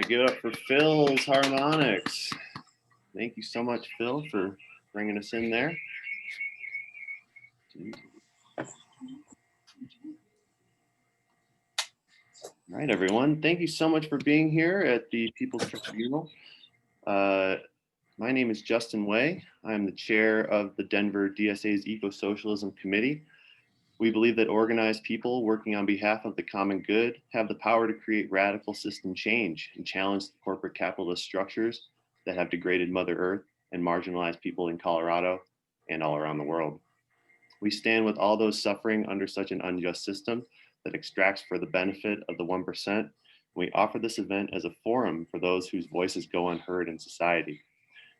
right, give it up for Phil's harmonics. Thank you so much, Phil, for bringing us in there. All right, everyone. Thank you so much for being here at the People's Tribunal. My name is Justin Way. I'm the chair of the Denver DSA's Eco-Socialism Committee. We believe that organized people working on behalf of the common good have the power to create radical system change and challenge the corporate capitalist structures that have degraded Mother Earth and marginalized people in Colorado and all around the world. We stand with all those suffering under such an unjust system that extracts for the benefit of the 1%. We offer this event as a forum for those whose voices go unheard in society.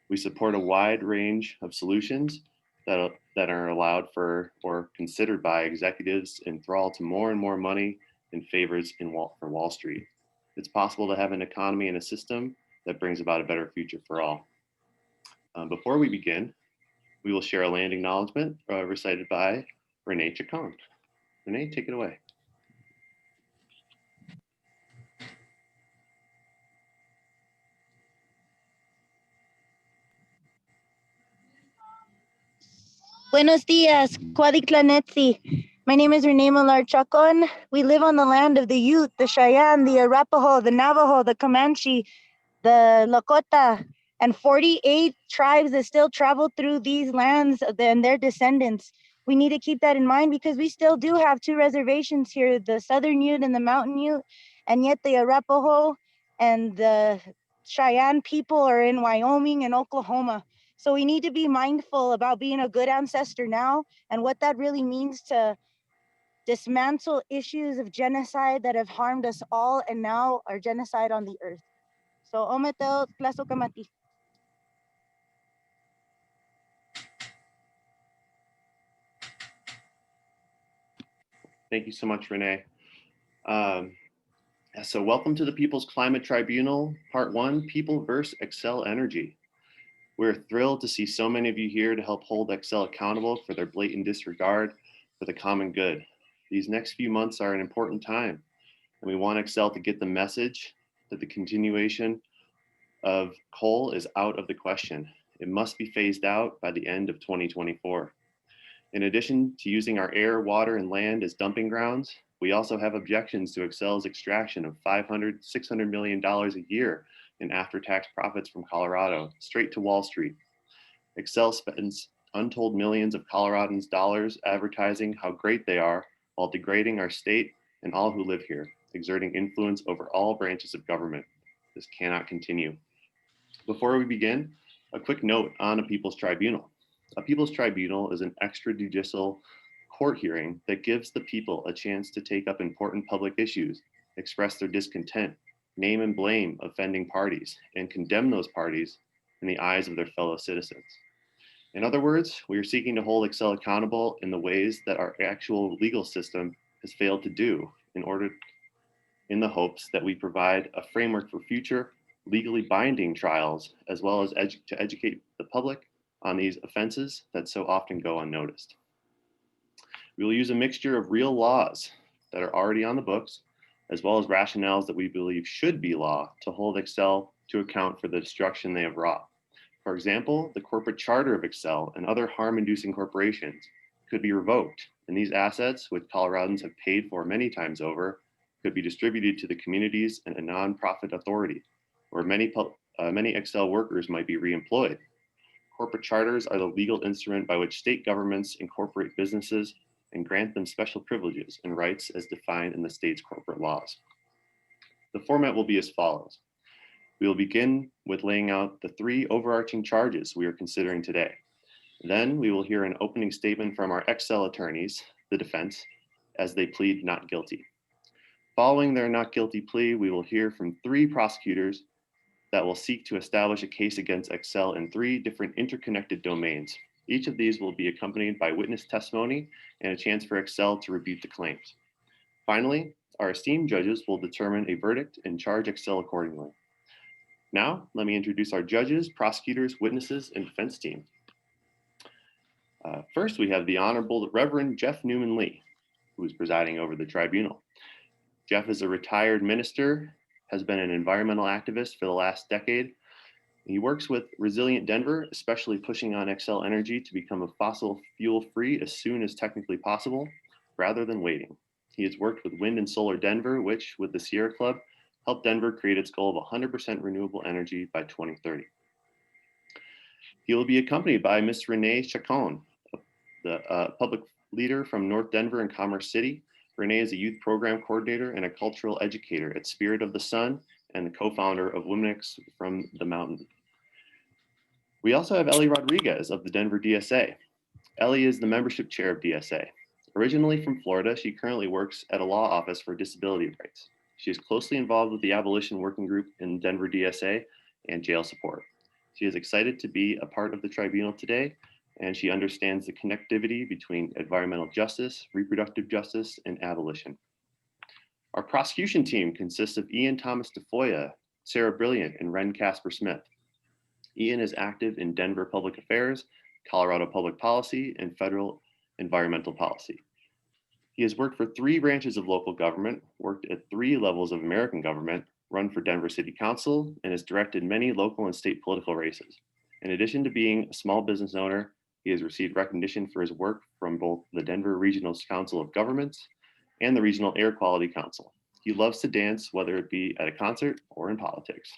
We support a wide range of solutions that are allowed for or considered by executives enthralled to more and more money and favors for Wall Street. It's possible to have an economy and a system that brings about a better future for all. Before we begin, we will share a land acknowledgement recited by Renee Chacon. Renee, take it away. Buenos dias, Cuadiclanetzi. My name is Renee Millar Chacon. We live on the land of the Ute, the Cheyenne, the Arapaho, the Navajo, the Comanche, the Lakota, and 48 tribes that still travel through these lands and their descendants. We need to keep that in mind because we still do have two reservations here, the Southern Ute and the Mountain Ute, and yet the Arapaho and the Cheyenne people are in Wyoming and Oklahoma. So we need to be mindful about being a good ancestor now and what that really means to dismantle issues of genocide that have harmed us all and now are genocide on the earth. So ometeo tlasokamati. Thank you so much, Renee. So welcome to the People's Climate Tribunal, Part 1, People vs. Xcel Energy. We're thrilled to see so many of you here to help hold Xcel accountable for their blatant disregard for the common good. These next few months are an important time, and we want Xcel to get the message that the continuation of coal is out of the question. It must be phased out by the end of 2024. In addition to using our air, water, and land as dumping grounds, we also have objections to Xcel's extraction of $600 million a year in after-tax profits from Colorado straight to Wall Street. Xcel spends untold millions of Coloradans' dollars advertising how great they are while degrading our state and all who live here, exerting influence over all branches of government. This cannot continue. Before we begin, a quick note on a People's Tribunal. A People's Tribunal is an extrajudicial court hearing that gives the people a chance to take up important public issues, express their discontent, name and blame offending parties, and condemn those parties in the eyes of their fellow citizens. In other words, we are seeking to hold Xcel accountable in the ways that our actual legal system has failed to do in the hopes that we provide a framework for future legally binding trials, as well as to educate the public on these offenses that so often go unnoticed. We will use a mixture of real laws that are already on the books, as well as rationales that we believe should be law to hold Xcel to account for the destruction they have wrought. For example, the corporate charter of Xcel and other harm-inducing corporations could be revoked, and these assets, which Coloradans have paid for many times over, could be distributed to the communities and a nonprofit authority, where many Xcel workers might be reemployed. Corporate charters are the legal instrument by which state governments incorporate businesses and grant them special privileges and rights as defined in the state's corporate laws. The format will be as follows. We will begin with laying out the three overarching charges we are considering today. Then we will hear an opening statement from our Xcel attorneys, the defense, as they plead not guilty. Following their not guilty plea, we will hear from three prosecutors that will seek to establish a case against Xcel in three different interconnected domains. Each of these will be accompanied by witness testimony and a chance for Xcel to rebut the claims. Finally, our esteemed judges will determine a verdict and charge Xcel accordingly. Now, let me introduce our judges, prosecutors, witnesses, and defense team. First, we have the Honorable Reverend Jeff Newman Lee, who is presiding over the tribunal. Jeff is a retired minister, has been an environmental activist for the last decade. He works with Resilient Denver, especially pushing on Xcel Energy to become a fossil fuel free as soon as technically possible, rather than waiting. He has worked with Wind and Solar Denver, which, with the Sierra Club, helped Denver create its goal of 100% renewable energy by 2030. He will be accompanied by Ms. Renee Chacon, the public leader from North Denver and Commerce City. Renee is a youth program coordinator and a cultural educator at Spirit of the Sun and the co-founder of Womenix from the Mountain. We also have Ellie Rodriguez of the Denver DSA. Ellie is the membership chair of DSA. Originally from Florida, she currently works at a law office for disability rights. She is closely involved with the abolition working group in Denver DSA and jail support. She is excited to be a part of the tribunal today, and she understands the connectivity between environmental justice, reproductive justice, and abolition. Our prosecution team consists of Ian Thomas DeFoya, Sarah Brilliant, and Ren Casper Smith. Ian is active in Denver public affairs, Colorado public policy, and federal environmental policy. He has worked for 3 branches of local government, worked at 3 levels of American government, run for Denver City Council, and has directed many local and state political races. In addition to being a small business owner, he has received recognition for his work from both the Denver Regional Council of Governments and the Regional Air Quality Council. He loves to dance, whether it be at a concert or in politics.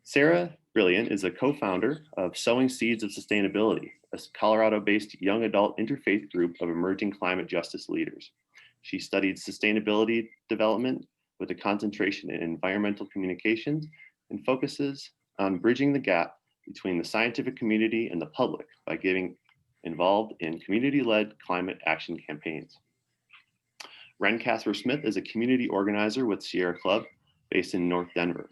Sarah Brilliant is a co-founder of Sowing Seeds of Sustainability, a Colorado-based young adult interfaith group of emerging climate justice leaders. She studied sustainability development with a concentration in environmental communications and focuses on bridging the gap between the scientific community and the public by getting involved in community-led climate action campaigns. Ren Casper Smith is a community organizer with Sierra Club based in North Denver.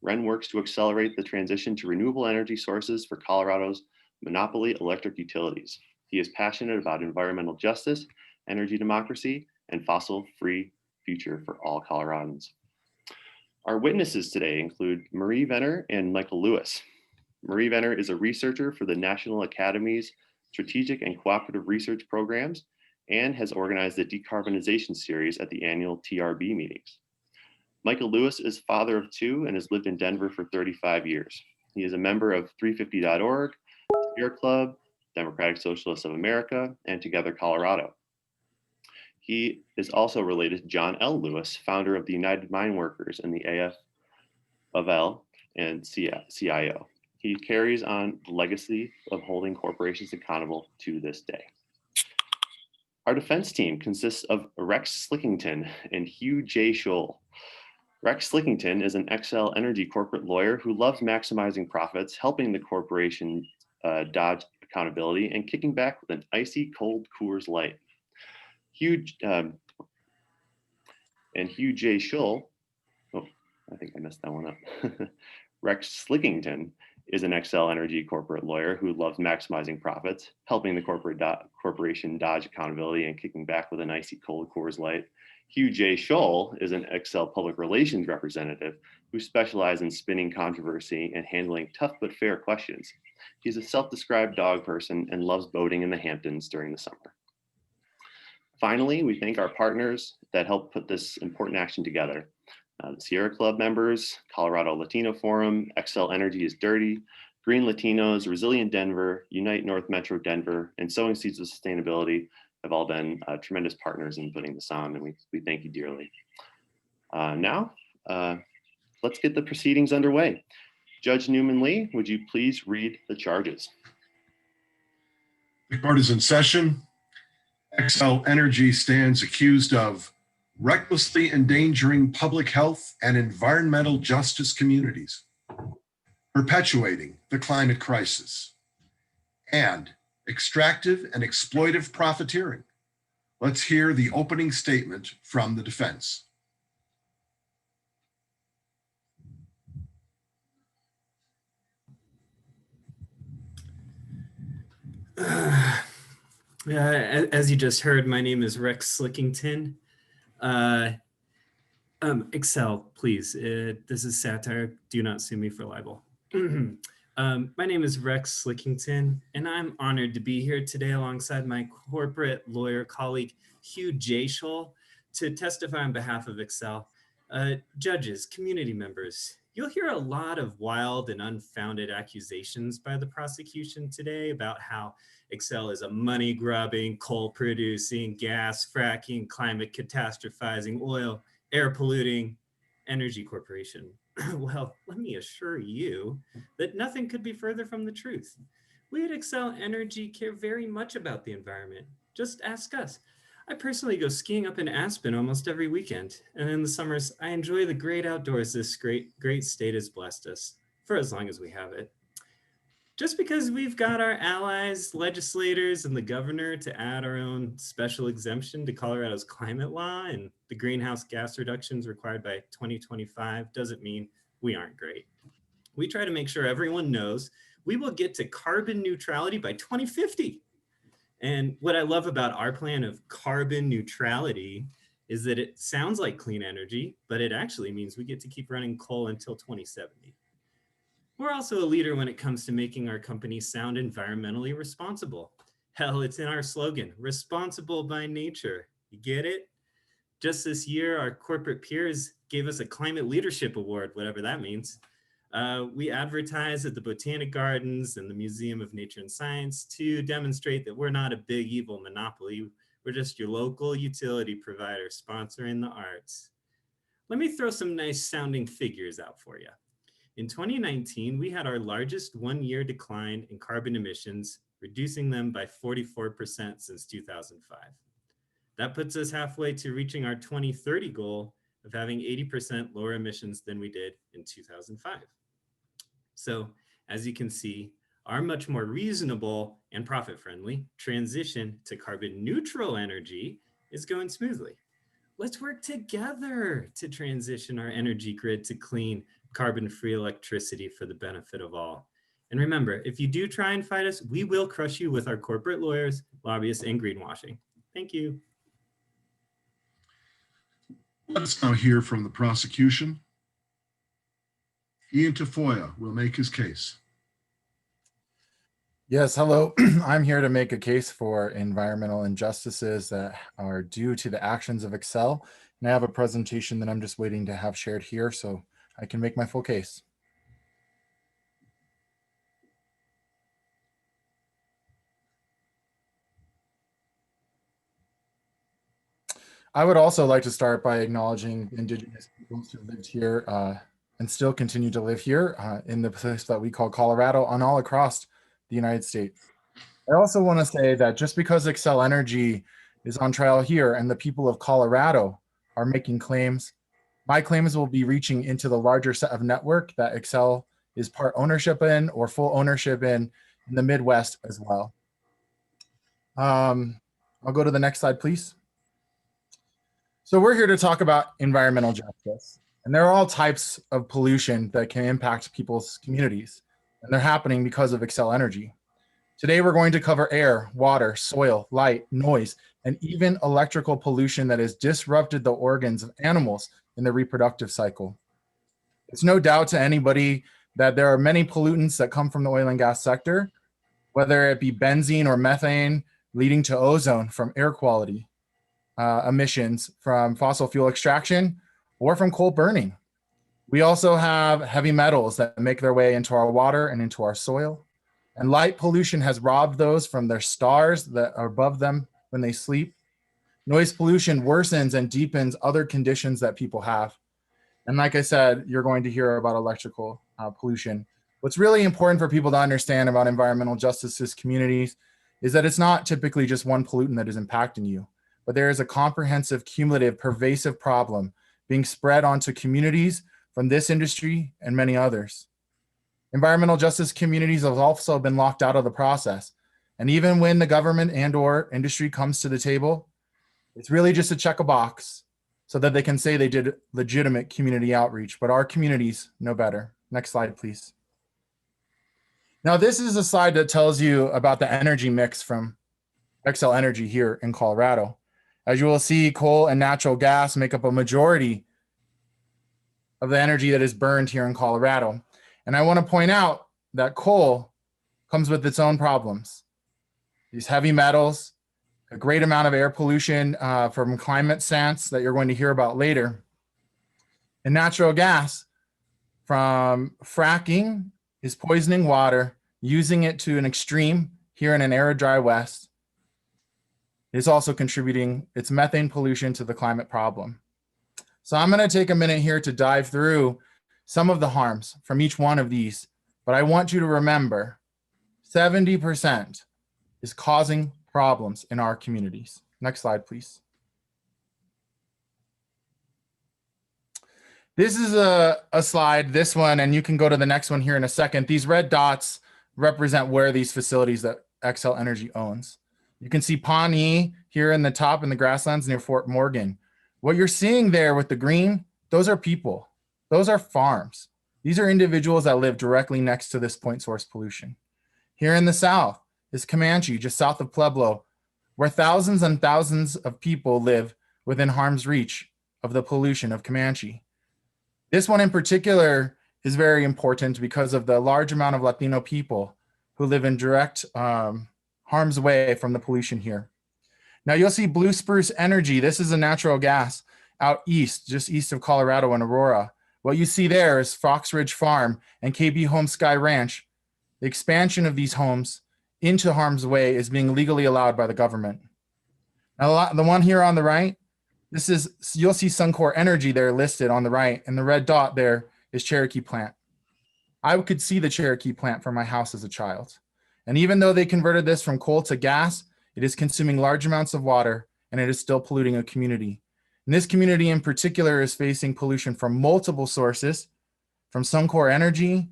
Ren works to accelerate the transition to renewable energy sources for Colorado's monopoly electric utilities. He is passionate about environmental justice, energy democracy, and fossil-free future for all Coloradans. Our witnesses today include Marie Venner and Michael Lewis. Marie Venner is a researcher for the National Academy's Strategic and Cooperative Research Programs and has organized the Decarbonization Series at the annual TRB meetings. Michael Lewis is father of 2 and has lived in Denver for 35 years. He is a member of 350.org, Sierra Club, Democratic Socialists of America, and Together Colorado. He is also related to John L. Lewis, founder of the United Mine Workers and the AFL and CIO. He carries on the legacy of holding corporations accountable to this day. Our defense team consists of Rex Slickington and Hugh J. Scholl. Rex Slickington is an Xcel Energy corporate lawyer who loves maximizing profits, helping the corporation dodge accountability, and kicking back with an icy cold Coors Light. Hugh J. Scholl, oh, I think I messed that one up. Rex Slickington is an Xcel Energy corporate lawyer who loves maximizing profits, helping the corporation dodge accountability, and kicking back with an icy cold Coors Light. Hugh J. Scholl is an Xcel public relations representative who specializes in spinning controversy and handling tough but fair questions. He's a self-described dog person and loves boating in the Hamptons during the summer. Finally, we thank our partners that helped put this important action together. The Sierra Club members, Colorado Latino Forum, Xcel Energy is Dirty, Green Latinos, Resilient Denver, Unite North Metro Denver, and Sowing Seeds of Sustainability have all been tremendous partners in putting this on, and we thank you dearly. Now, let's get the proceedings underway. Judge Newman Lee, would you please read the charges? The court is in session. Xcel Energy stands accused of recklessly endangering public health and environmental justice communities, perpetuating the climate crisis, and extractive and exploitive profiteering. Let's hear the opening statement from the defense. As you just heard, my name is Rex Slickington. Xcel, please, this is satire. Do not sue me for libel. My name is Rex Slickington, and I'm honored to be here today alongside my corporate lawyer colleague, Hugh J. Scholl, to testify on behalf of Xcel Judges, community members, you'll hear a lot of wild and unfounded accusations by the prosecution today about how Xcel is a money-grubbing, coal-producing, gas-fracking, climate catastrophizing, oil, air-polluting energy corporation. Well, let me assure you that nothing could be further from the truth. We at Xcel Energy care very much about the environment. Just ask us. I personally go skiing up in Aspen almost every weekend, and in the summers, I enjoy the great outdoors this great state has blessed us, for as long as we have it. Just because we've got our allies, legislators, and the governor to add our own special exemption to Colorado's climate law and the greenhouse gas reductions required by 2025 doesn't mean we aren't great. We try to make sure everyone knows we will get to carbon neutrality by 2050. And what I love about our plan of carbon neutrality is that it sounds like clean energy, but it actually means we get to keep running coal until 2070. We're also a leader when it comes to making our company sound environmentally responsible. Hell, it's in our slogan, responsible by nature. You get it? Just this year, our corporate peers gave us a climate leadership award, whatever that means. We advertise at the Botanic Gardens and the Museum of Nature and Science to demonstrate that we're not a big evil monopoly. We're just your local utility provider sponsoring the arts. Let me throw some nice sounding figures out for you. In 2019, we had our largest one-year decline in carbon emissions, reducing them by 44% since 2005. That puts us halfway to reaching our 2030 goal of having 80% lower emissions than we did in 2005. So, as you can see, our much more reasonable and profit-friendly transition to carbon neutral energy is going smoothly. Let's work together to transition our energy grid to clean, carbon-free electricity for the benefit of all. And remember, if you do try and fight us, we will crush you with our corporate lawyers, lobbyists, and greenwashing. Thank you. Let's now hear from the prosecution. Ian Tafoya will make his case. Yes, hello. I'm here to make a case for environmental injustices that are due to the actions of Xcel. And I have a presentation that I'm just waiting to have shared here so I can make my full case. I would also like to start by acknowledging Indigenous peoples who lived here and still continue to live here in the place that we call Colorado and all across the United States. I also want to say that just because Xcel Energy is on trial here and the people of Colorado are making claims, my claims will be reaching into the larger set of network that Xcel is part ownership in or full ownership in the Midwest as well. I'll go to the next slide, please. So we're here to talk about environmental justice. And there are all types of pollution that can impact people's communities. And they're happening because of Xcel Energy. Today, we're going to cover air, water, soil, light, noise, and even electrical pollution that has disrupted the organs of animals in the reproductive cycle. It's no doubt to anybody that there are many pollutants that come from the oil and gas sector, whether it be benzene or methane, leading to ozone from air quality, emissions from fossil fuel extraction, or from coal burning. We also have heavy metals that make their way into our water and into our soil. And light pollution has robbed those from their stars that are above them when they sleep. Noise pollution worsens and deepens other conditions that people have. And like I said, you're going to hear about electrical pollution. What's really important for people to understand about environmental justice communities is that it's not typically just one pollutant that is impacting you, but there is a comprehensive, cumulative, pervasive problem being spread onto communities from this industry and many others. Environmental justice communities have also been locked out of the process. And even when the government and or industry comes to the table, it's really just to check a box so that they can say they did legitimate community outreach, but our communities know better. Next slide, please. Now, this is a slide that tells you about the energy mix from Xcel Energy here in Colorado. As you will see, coal and natural gas make up a majority of the energy that is burned here in Colorado. And I want to point out that coal comes with its own problems. These heavy metals, a great amount of air pollution from climate science that you're going to hear about later. And natural gas from fracking is poisoning water, using it to an extreme here in an arid dry West. It's also contributing its methane pollution to the climate problem. So I'm going to take a minute here to dive through some of the harms from each one of these, but I want you to remember 70% is causing problems in our communities. Next slide, please. This is a slide, this one, and you can go to the next one here in a second. These red dots represent where these facilities that Xcel Energy owns. You can see Pawnee here in the top in the grasslands near Fort Morgan. What you're seeing there with the green, those are people. Those are farms. These are individuals that live directly next to this point source pollution. Here in the south is Comanche, just south of Pueblo, where thousands and thousands of people live within harm's reach of the pollution of Comanche. This one in particular is very important because of the large amount of Latino people who live in direct harm's way from the pollution here. Now you'll see Blue Spruce Energy. This is a natural gas out east, just east of Colorado and Aurora. What you see there is Fox Ridge Farm and KB Home Sky Ranch. The expansion of these homes into harm's way is being legally allowed by the government. Now the one here on the right, this is, you'll see Suncor Energy there listed on the right, and the red dot there is Cherokee Plant. I could see the Cherokee Plant from my house as a child. And even though they converted this from coal to gas, it is consuming large amounts of water, and it is still polluting a community. And this community in particular is facing pollution from multiple sources, from Suncor Energy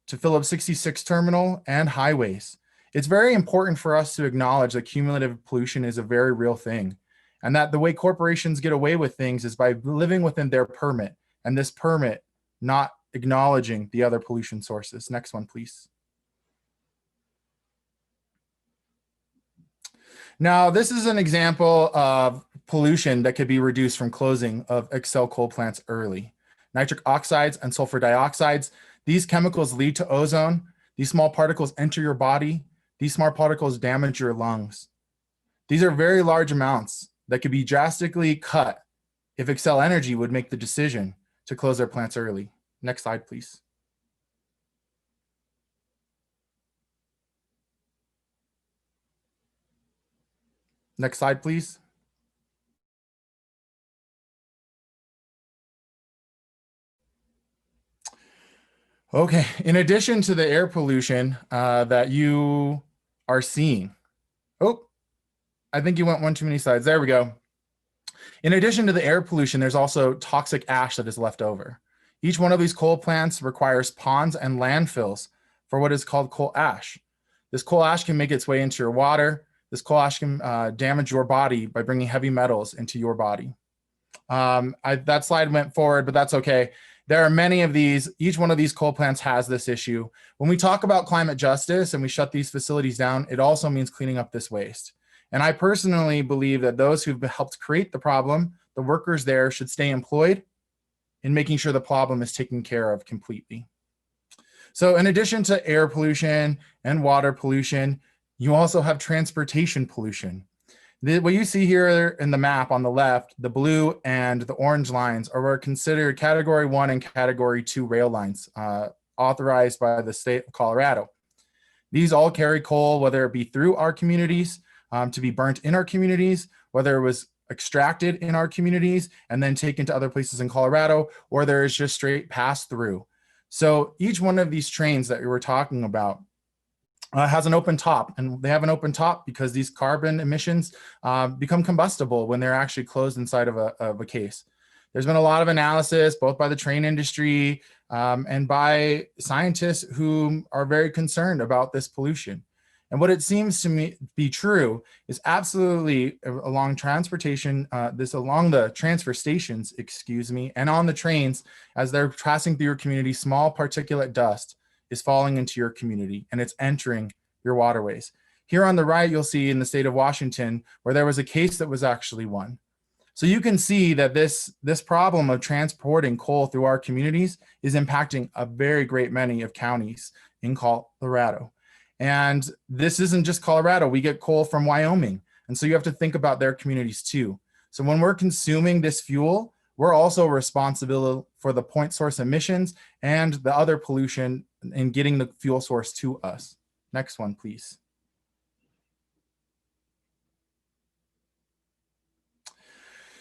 to Phillips 66 terminal and highways. It's very important for us to acknowledge that cumulative pollution is a very real thing, and that the way corporations get away with things is by living within their permit, and this permit not acknowledging the other pollution sources. Next one, please. Now, this is an example of pollution that could be reduced from closing of Xcel coal plants early. Nitric oxides and sulfur dioxides, these chemicals lead to ozone. These small particles enter your body. These small particles damage your lungs. These are very large amounts that could be drastically cut if Xcel Energy would make the decision to close their plants early. Next slide, please. Next slide, please. Okay, in addition to the air pollution that you are seeing, oh, I think you went one too many slides. There we go. In addition to the air pollution, there's also toxic ash that is left over. Each one of these coal plants requires ponds and landfills for what is called coal ash. This coal ash can make its way into your water. This coal ash can damage your body by bringing heavy metals into your body. That slide went forward, but that's okay. There are many of these. Each one of these coal plants has this issue. When we talk about climate justice and we shut these facilities down, it also means cleaning up this waste. And I personally believe that those who've helped create the problem, the workers there, should stay employed in making sure the problem is taken care of completely. So in addition to air pollution and water pollution, you also have transportation pollution. What you see here in the map on the left, the blue and the orange lines are considered Category 1 and Category 2 rail lines authorized by the state of Colorado. These all carry coal, whether it be through our communities, to be burnt in our communities, whether it was extracted in our communities and then taken to other places in Colorado, or there is just straight pass through. So each one of these trains that we were talking about has an open top, and they have an open top because these carbon emissions become combustible when they're actually closed inside of a case. There's been a lot of analysis, both by the train industry and by scientists who are very concerned about this pollution. And what it seems to me be true is absolutely along transportation, along the transfer stations, excuse me, and on the trains, as they're passing through your community, small particulate dust is falling into your community and it's entering your waterways. Here on the right, you'll see in the state of Washington, where there was a case that was actually won. So you can see that this problem of transporting coal through our communities is impacting a very great many of counties in Colorado. And this isn't just Colorado, we get coal from Wyoming. And so you have to think about their communities too. So when we're consuming this fuel, we're also responsible for the point source emissions and the other pollution in getting the fuel source to us. Next one, please.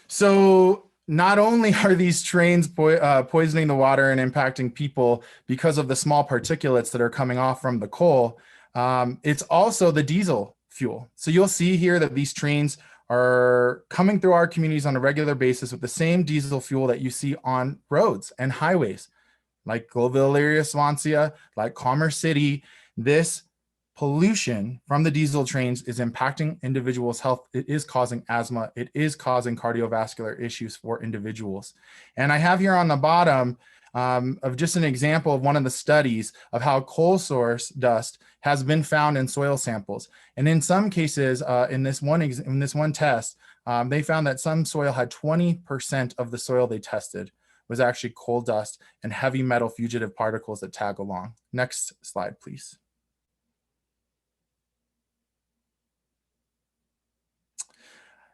So not only are these trains poisoning the water and impacting people because of the small particulates that are coming off from the coal, it's also the diesel fuel. So you'll see here that these trains are coming through our communities on a regular basis with the same diesel fuel that you see on roads and highways, like Globeville area, Swansea, like Commerce City. This pollution from the diesel trains is impacting individuals' health. It is causing asthma. It is causing cardiovascular issues for individuals. And I have here on the bottom of just an example of one of the studies of how coal source dust has been found in soil samples. And in some cases, in this one test, they found that some soil had 20% of the soil they tested was actually coal dust and heavy metal fugitive particles that tag along. Next slide, please.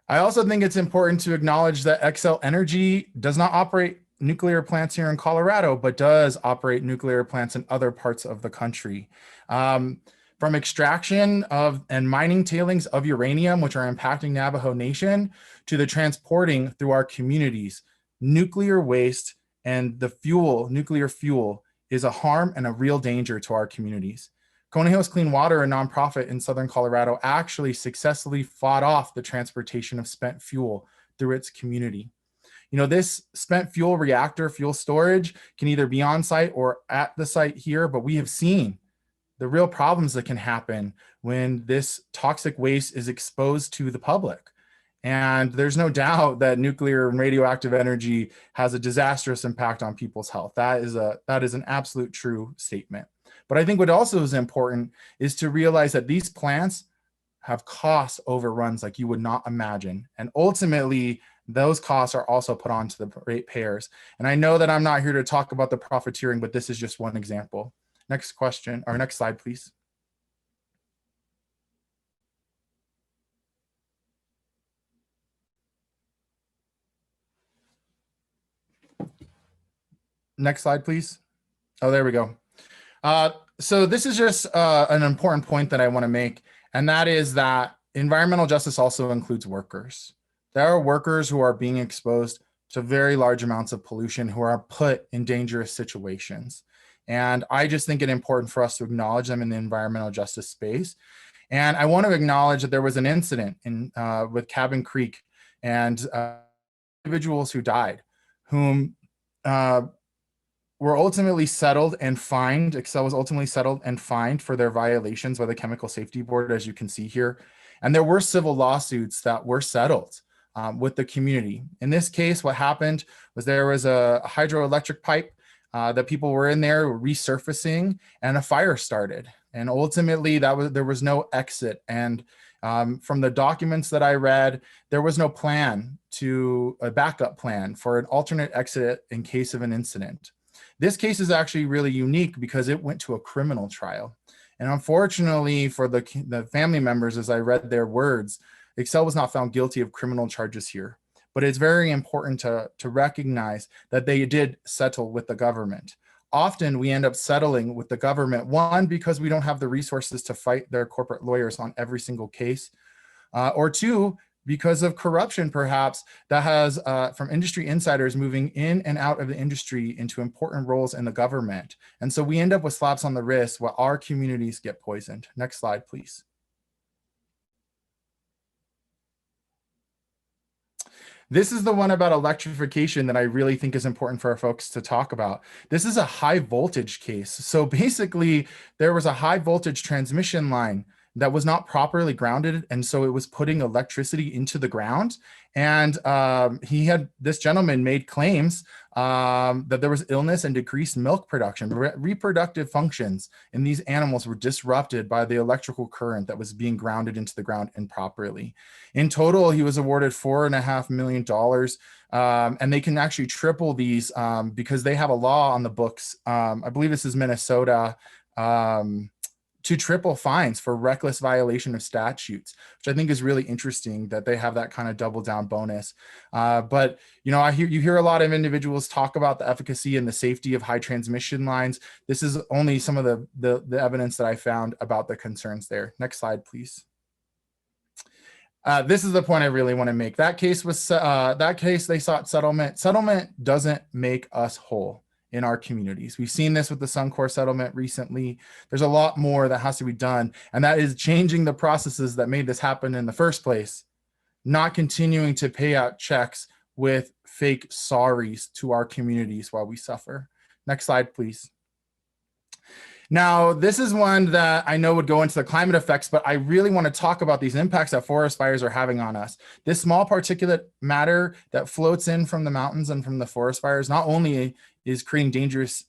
I also think it's important to acknowledge that Xcel Energy does not operate nuclear plants here in Colorado, but does operate nuclear plants in other parts of the country. From extraction of and mining tailings of uranium, which are impacting Navajo Nation, to the transporting through our communities, nuclear waste and the fuel, nuclear fuel, is a harm and a real danger to our communities. Kona Hills Clean Water, a nonprofit in Southern Colorado, actually successfully fought off the transportation of spent fuel through its community. You know, this spent fuel reactor, fuel storage can either be on site or at the site here, but we have seen the real problems that can happen when this toxic waste is exposed to the public. And there's no doubt that nuclear and radioactive energy has a disastrous impact on people's health. That is an absolute true statement. But I think what also is important is to realize that these plants have cost overruns like you would not imagine. And ultimately, those costs are also put onto the ratepayers. And I know that I'm not here to talk about the profiteering, but this is just one example. Next question, or next slide, please. Next slide, please. Oh, there we go. So this is just an important point that I want to make, and that is that environmental justice also includes workers. There are workers who are being exposed to very large amounts of pollution, who are put in dangerous situations. And I just think it's important for us to acknowledge them in the environmental justice space. And I want to acknowledge that there was an incident with Cabin Creek and individuals who died, whom were ultimately settled and fined. Xcel was ultimately settled and fined for their violations by the Chemical Safety Board, as you can see here. And there were civil lawsuits that were settled with the community. In this case, what happened was there was a hydroelectric pipe that people were in there resurfacing, and a fire started. And ultimately, there was no exit. And from the documents that I read, there was no plan a backup plan for an alternate exit in case of an incident. This case is actually really unique because it went to a criminal trial. And unfortunately for the family members, as I read their words, Xcel was not found guilty of criminal charges here. But it's very important to recognize that they did settle with the government. Often we end up settling with the government, one, because we don't have the resources to fight their corporate lawyers on every single case, or two, because of corruption, perhaps, that has from industry insiders moving in and out of the industry into important roles in the government. And so we end up with slaps on the wrist while our communities get poisoned. Next slide, please. This is the one about electrification that I really think is important for our folks to talk about. This is a high voltage case. So basically, there was a high voltage transmission line that was not properly grounded, and so it was putting electricity into the ground. And this gentleman made claims that there was illness and decreased milk production. Reproductive functions in these animals were disrupted by the electrical current that was being grounded into the ground improperly. In total, he was awarded $4.5 million, and they can actually triple these because they have a law on the books. I believe this is Minnesota, to to triple fines for reckless violation of statutes, which I think is really interesting that they have that kind of double down bonus. But you know, you hear a lot of individuals talk about the efficacy and the safety of high transmission lines. This is only some of the evidence that I found about the concerns there. Next slide, please. This is the point I really want to make. That case they sought settlement. Settlement doesn't make us whole in our communities. We've seen this with the Suncor settlement recently. There's a lot more that has to be done, and that is changing the processes that made this happen in the first place, not continuing to pay out checks with fake sorries to our communities while we suffer. Next slide, please. Now, this is one that I know would go into the climate effects, but I really want to talk about these impacts that forest fires are having on us. This small particulate matter that floats in from the mountains and from the forest fires not only is creating dangerous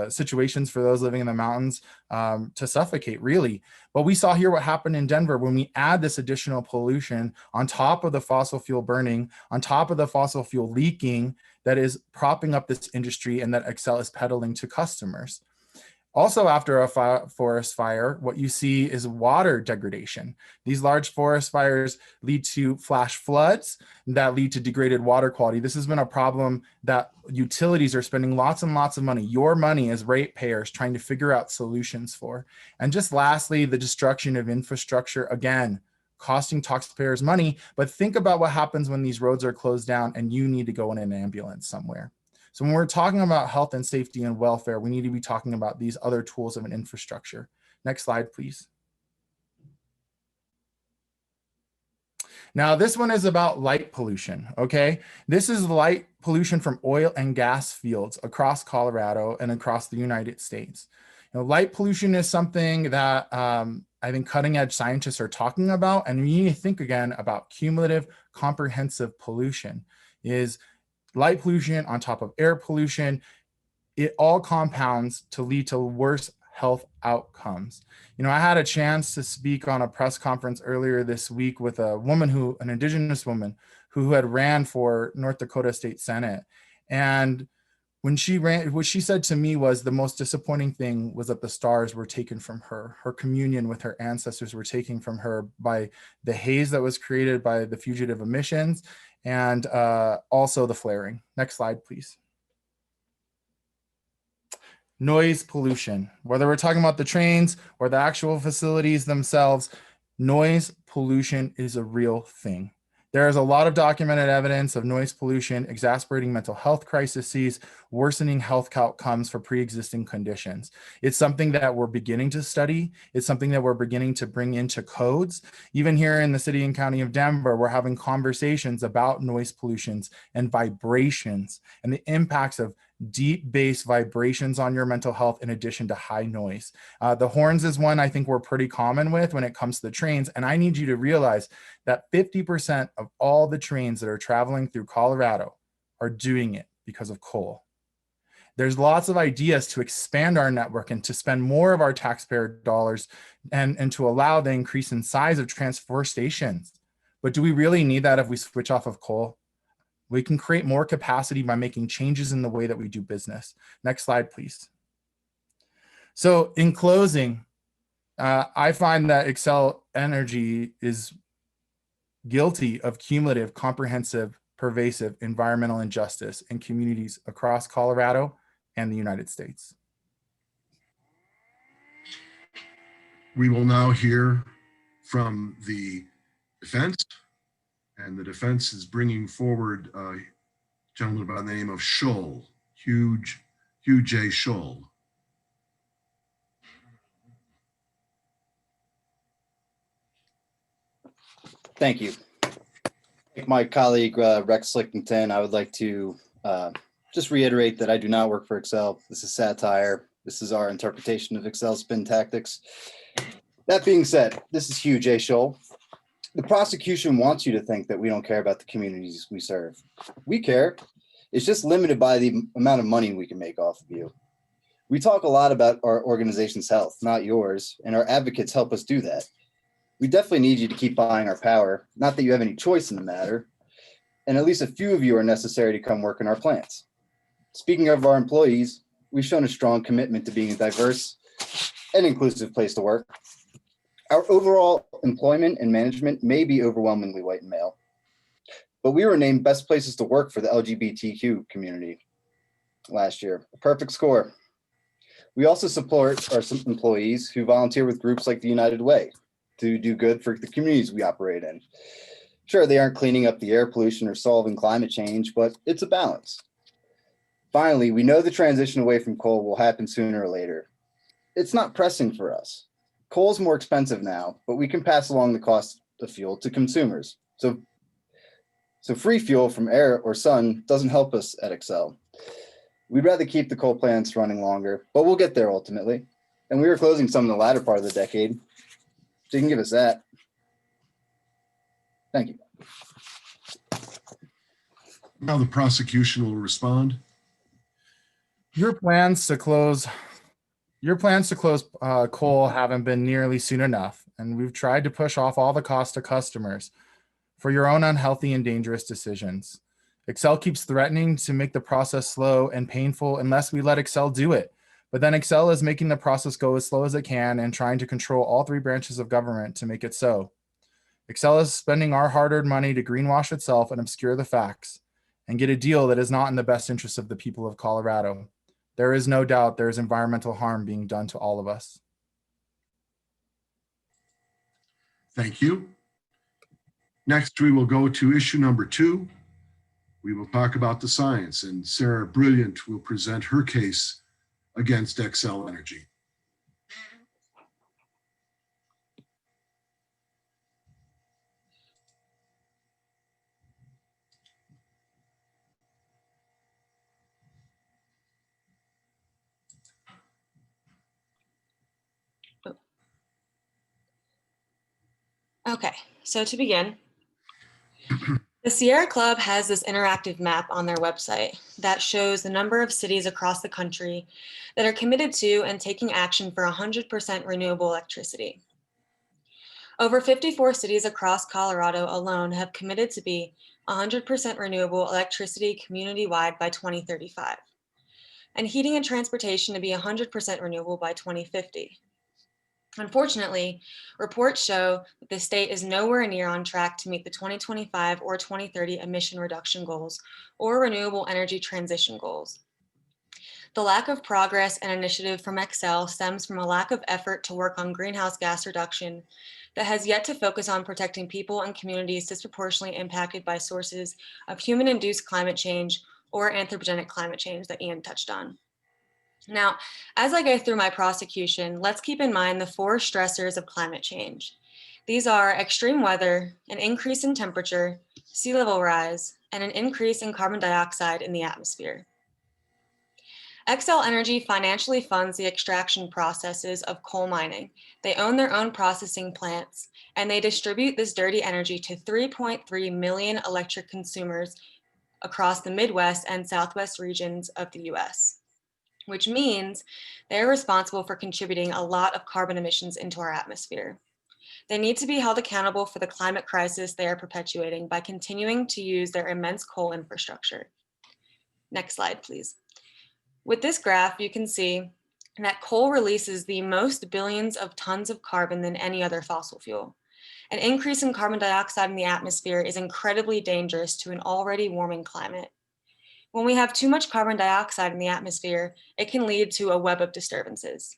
situations for those living in the mountains to suffocate, really, but we saw here what happened in Denver when we add this additional pollution on top of the fossil fuel burning, on top of the fossil fuel leaking that is propping up this industry and that Xcel is peddling to customers. Also, after a forest fire, what you see is water degradation. These large forest fires lead to flash floods that lead to degraded water quality. This has been a problem that utilities are spending lots and lots of money, your money as ratepayers, trying to figure out solutions for. And just lastly, the destruction of infrastructure, again, costing taxpayers money. But think about what happens when these roads are closed down and you need to go in an ambulance somewhere. So when we're talking about health and safety and welfare, we need to be talking about these other tools of an infrastructure. Next slide, please. Now, this one is about light pollution, okay? This is light pollution from oil and gas fields across Colorado and across the United States. You know, light pollution is something that I think cutting edge scientists are talking about, and we need to think again about cumulative comprehensive pollution. Is light pollution on top of air pollution, it all compounds to lead to worse health outcomes. You know, I had a chance to speak on a press conference earlier this week with a woman an Indigenous woman who had ran for North Dakota State Senate. And when she ran, what she said to me was the most disappointing thing was that the stars were taken from her. Her communion with her ancestors were taken from her by the haze that was created by the fugitive emissions and also the flaring. Next slide, please. Noise pollution. Whether we're talking about the trains or the actual facilities themselves, noise pollution is a real thing. There is a lot of documented evidence of noise pollution exacerbating mental health crises, worsening health outcomes for pre-existing conditions. It's something that we're beginning to study. It's something that we're beginning to bring into codes. Even here in the city and county of Denver, we're having conversations about noise pollutions and vibrations and the impacts of deep bass vibrations on your mental health in addition to high noise. The horns is one I think we're pretty common with when it comes to the trains. And I need you to realize that 50% of all the trains that are traveling through Colorado are doing it because of coal. There's lots of ideas to expand our network and to spend more of our taxpayer dollars and to allow the increase in size of transfer stations. But do we really need that if we switch off of coal? We can create more capacity by making changes in the way that we do business. Next slide, please. So in closing, I find that Xcel Energy is guilty of cumulative, comprehensive, pervasive environmental injustice in communities across Colorado and the United States. We will now hear from the defense. And the defense is bringing forward a gentleman by the name of Scholl, Hugh J. Scholl. Thank you. Like my colleague, Rex Slickington, I would like to just reiterate that I do not work for Xcel. This is satire. This is our interpretation of Xcel's spin tactics. That being said, this is Hugh J. Scholl. The prosecution wants you to think that we don't care about the communities we serve. We care. It's just limited by the amount of money we can make off of you. We talk a lot about our organization's health, not yours, and our advocates help us do that. We definitely need you to keep buying our power, not that you have any choice in the matter, and at least a few of you are necessary to come work in our plants. Speaking of our employees, we've shown a strong commitment to being a diverse and inclusive place to work. Our overall employment and management may be overwhelmingly white and male, but we were named best places to work for the LGBTQ community last year. A perfect score. We also support our employees who volunteer with groups like the United Way to do good for the communities we operate in. Sure, they aren't cleaning up the air pollution or solving climate change, but it's a balance. Finally, we know the transition away from coal will happen sooner or later. It's not pressing for us. Coal is more expensive now, but we can pass along the cost of fuel to consumers. So free fuel from air or sun doesn't help us at Xcel. We'd rather keep the coal plants running longer, but we'll get there ultimately. And we are closing some in the latter part of the decade. So you can give us that. Thank you. Now the prosecution will respond. Your plans to close coal haven't been nearly soon enough, and we've tried to push off all the costs to customers for your own unhealthy and dangerous decisions. Xcel keeps threatening to make the process slow and painful unless we let Xcel do it. But then Xcel is making the process go as slow as it can and trying to control all three branches of government to make it so. Xcel is spending our hard-earned money to greenwash itself and obscure the facts and get a deal that is not in the best interest of the people of Colorado. There is no doubt there is environmental harm being done to all of us. Thank you. Next, we will go to issue number 2. We will talk about the science, and Sarah Brilliant will present her case against Xcel Energy. Okay, so to begin, the Sierra Club has this interactive map on their website that shows the number of cities across the country that are committed to and taking action for 100% renewable electricity. Over 54 cities across Colorado alone have committed to be 100% renewable electricity community-wide by 2035, and heating and transportation to be 100% renewable by 2050. Unfortunately, reports show that the state is nowhere near on track to meet the 2025 or 2030 emission reduction goals or renewable energy transition goals. The lack of progress and initiative from Xcel stems from a lack of effort to work on greenhouse gas reduction that has yet to focus on protecting people and communities disproportionately impacted by sources of human-induced climate change or anthropogenic climate change that Ian touched on. Now, as I go through my prosecution, let's keep in mind the 4 stressors of climate change. These are extreme weather, an increase in temperature, sea level rise, and an increase in carbon dioxide in the atmosphere. Xcel Energy financially funds the extraction processes of coal mining. They own their own processing plants, and they distribute this dirty energy to 3.3 million electric consumers across the Midwest and Southwest regions of the US, which means they're responsible for contributing a lot of carbon emissions into our atmosphere. They need to be held accountable for the climate crisis they are perpetuating by continuing to use their immense coal infrastructure. Next slide, please. With this graph, you can see that coal releases the most billions of tons of carbon than any other fossil fuel. An increase in carbon dioxide in the atmosphere is incredibly dangerous to an already warming climate. When we have too much carbon dioxide in the atmosphere, it can lead to a web of disturbances.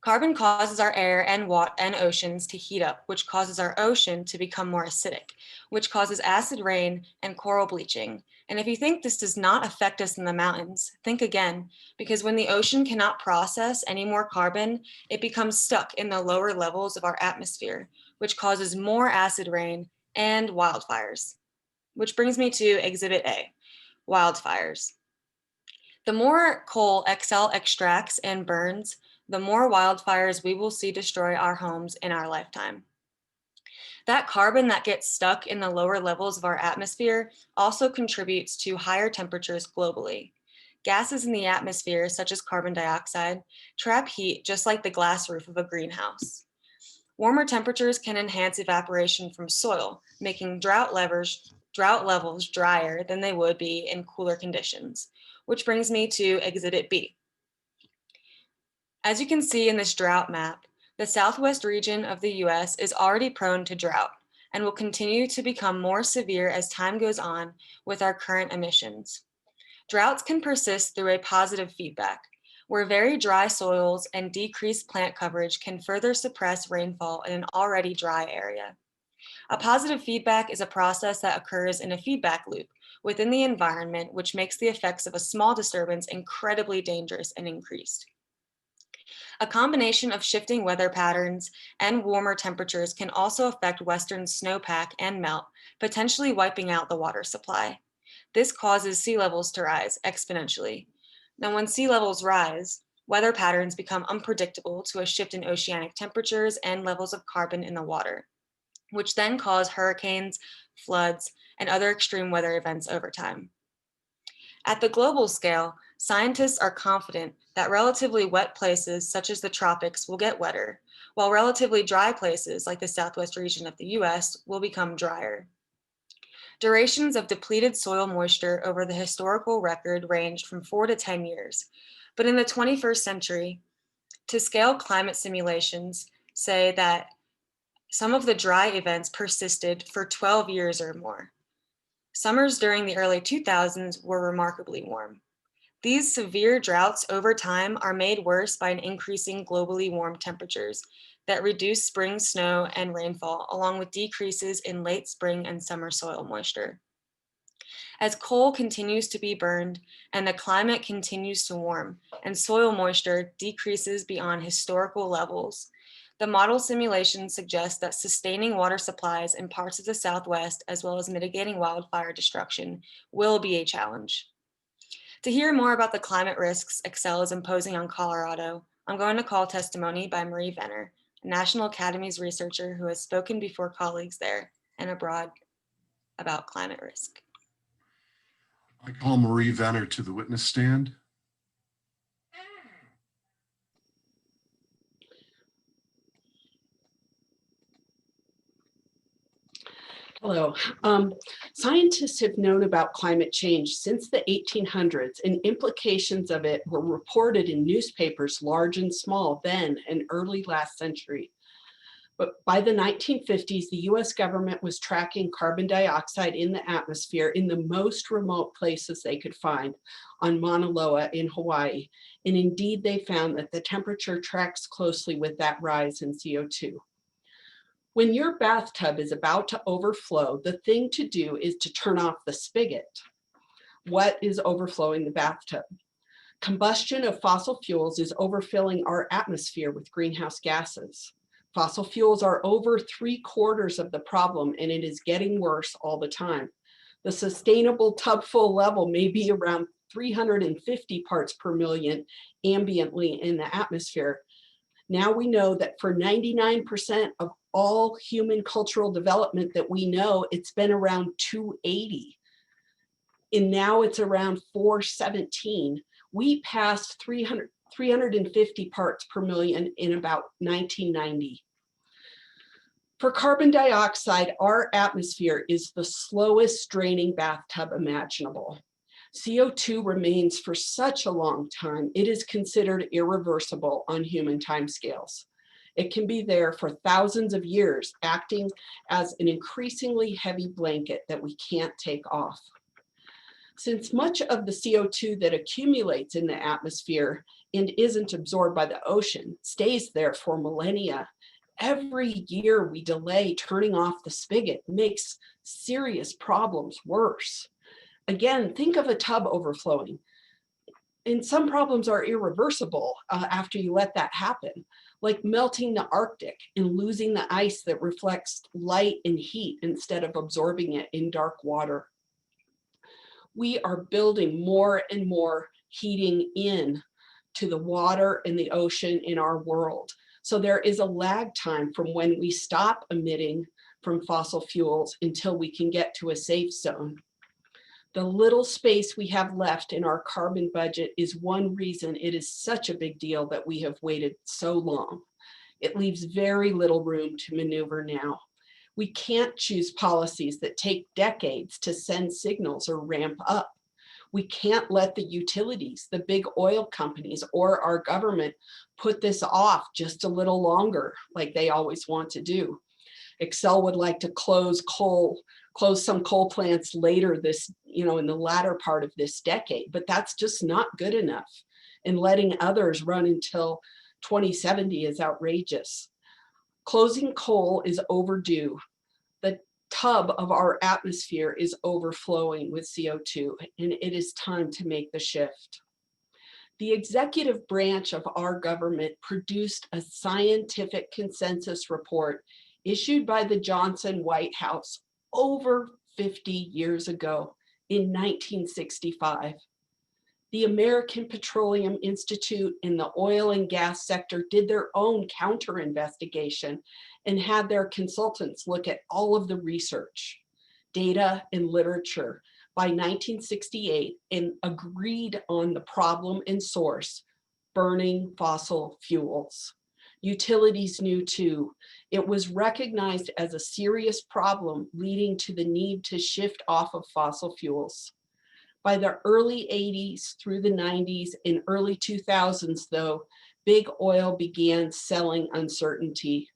Carbon causes our air and oceans to heat up, which causes our ocean to become more acidic, which causes acid rain and coral bleaching. And if you think this does not affect us in the mountains, think again, because when the ocean cannot process any more carbon, it becomes stuck in the lower levels of our atmosphere, which causes more acid rain and wildfires. Which brings me to Exhibit A, wildfires. The more coal Xcel extracts and burns, the more wildfires we will see destroy our homes in our lifetime. That carbon that gets stuck in the lower levels of our atmosphere also contributes to higher temperatures globally. Gases in the atmosphere, such as carbon dioxide, trap heat just like the glass roof of a greenhouse. Warmer temperatures can enhance evaporation from soil, making drought levels drier than they would be in cooler conditions, which brings me to Exhibit B. As you can see in this drought map, the southwest region of the US is already prone to drought and will continue to become more severe as time goes on with our current emissions. Droughts can persist through a positive feedback, where very dry soils and decreased plant coverage can further suppress rainfall in an already dry area. A positive feedback is a process that occurs in a feedback loop within the environment, which makes the effects of a small disturbance incredibly dangerous and increased. A combination of shifting weather patterns and warmer temperatures can also affect Western snowpack and melt, potentially wiping out the water supply. This causes sea levels to rise exponentially. Now, when sea levels rise, weather patterns become unpredictable to a shift in oceanic temperatures and levels of carbon in the water, which then cause hurricanes, floods, and other extreme weather events over time. At the global scale, scientists are confident that relatively wet places such as the tropics will get wetter, while relatively dry places like the southwest region of the US will become drier. Durations of depleted soil moisture over the historical record ranged from 4 to 10 years, but in the 21st century, to scale climate simulations say that some of the dry events persisted for 12 years or more. Summers during the early 2000s were remarkably warm. These severe droughts over time are made worse by an increasing globally warm temperatures that reduce spring snow and rainfall, along with decreases in late spring and summer soil moisture. As coal continues to be burned and the climate continues to warm and soil moisture decreases beyond historical levels, the model simulation suggests that sustaining water supplies in parts of the Southwest, as well as mitigating wildfire destruction, will be a challenge. To hear more about the climate risks Xcel is imposing on Colorado, I'm going to call testimony by Marie Venner, a National Academies researcher who has spoken before colleagues there and abroad about climate risk. I call Marie Venner to the witness stand. Hello. Scientists have known about climate change since the 1800s, and implications of it were reported in newspapers large and small then and early last century. But by the 1950s, the US government was tracking carbon dioxide in the atmosphere in the most remote places they could find on Mauna Loa in Hawaii. And indeed, they found that the temperature tracks closely with that rise in CO2. When your bathtub is about to overflow, the thing to do is to turn off the spigot. What is overflowing the bathtub? Combustion of fossil fuels is overfilling our atmosphere with greenhouse gases. Fossil fuels are over 3/4 of the problem, and it is getting worse all the time. The sustainable tub full level may be around 350 parts per million ambiently in the atmosphere. Now we know that for 99% of all human cultural development that we know, it's been around 280. And now it's around 417. We passed 350 parts per million in about 1990. For carbon dioxide, our atmosphere is the slowest draining bathtub imaginable. CO2 remains for such a long time, it is considered irreversible on human timescales. It can be there for thousands of years, acting as an increasingly heavy blanket that we can't take off. Since much of the CO2 that accumulates in the atmosphere and isn't absorbed by the ocean stays there for millennia, every year we delay turning off the spigot makes serious problems worse. Again, think of a tub overflowing. And some problems are irreversible after you let that happen, like melting the Arctic and losing the ice that reflects light and heat instead of absorbing it in dark water. We are building more and more heating in to the water and the ocean in our world. So there is a lag time from when we stop emitting from fossil fuels until we can get to a safe zone. The little space we have left in our carbon budget is one reason it is such a big deal that we have waited so long. It leaves very little room to maneuver now. We can't choose policies that take decades to send signals or ramp up. We can't let the utilities, the big oil companies, or our government put this off just a little longer, like they always want to do. Xcel would like to close some coal plants later this, in the latter part of this decade, but that's just not good enough. And letting others run until 2070 is outrageous. Closing coal is overdue. The tub of our atmosphere is overflowing with CO2, and it is time to make the shift. The executive branch of our government produced a scientific consensus report issued by the Johnson White House over 50 years ago in 1965. The American Petroleum Institute and the oil and gas sector did their own counter investigation and had their consultants look at all of the research, data, and literature by 1968 and agreed on the problem and source: burning fossil fuels. Utilities knew too. It was recognized as a serious problem, leading to the need to shift off of fossil fuels. By the early 80s through the 90s and early 2000s, though, big oil began selling uncertainty.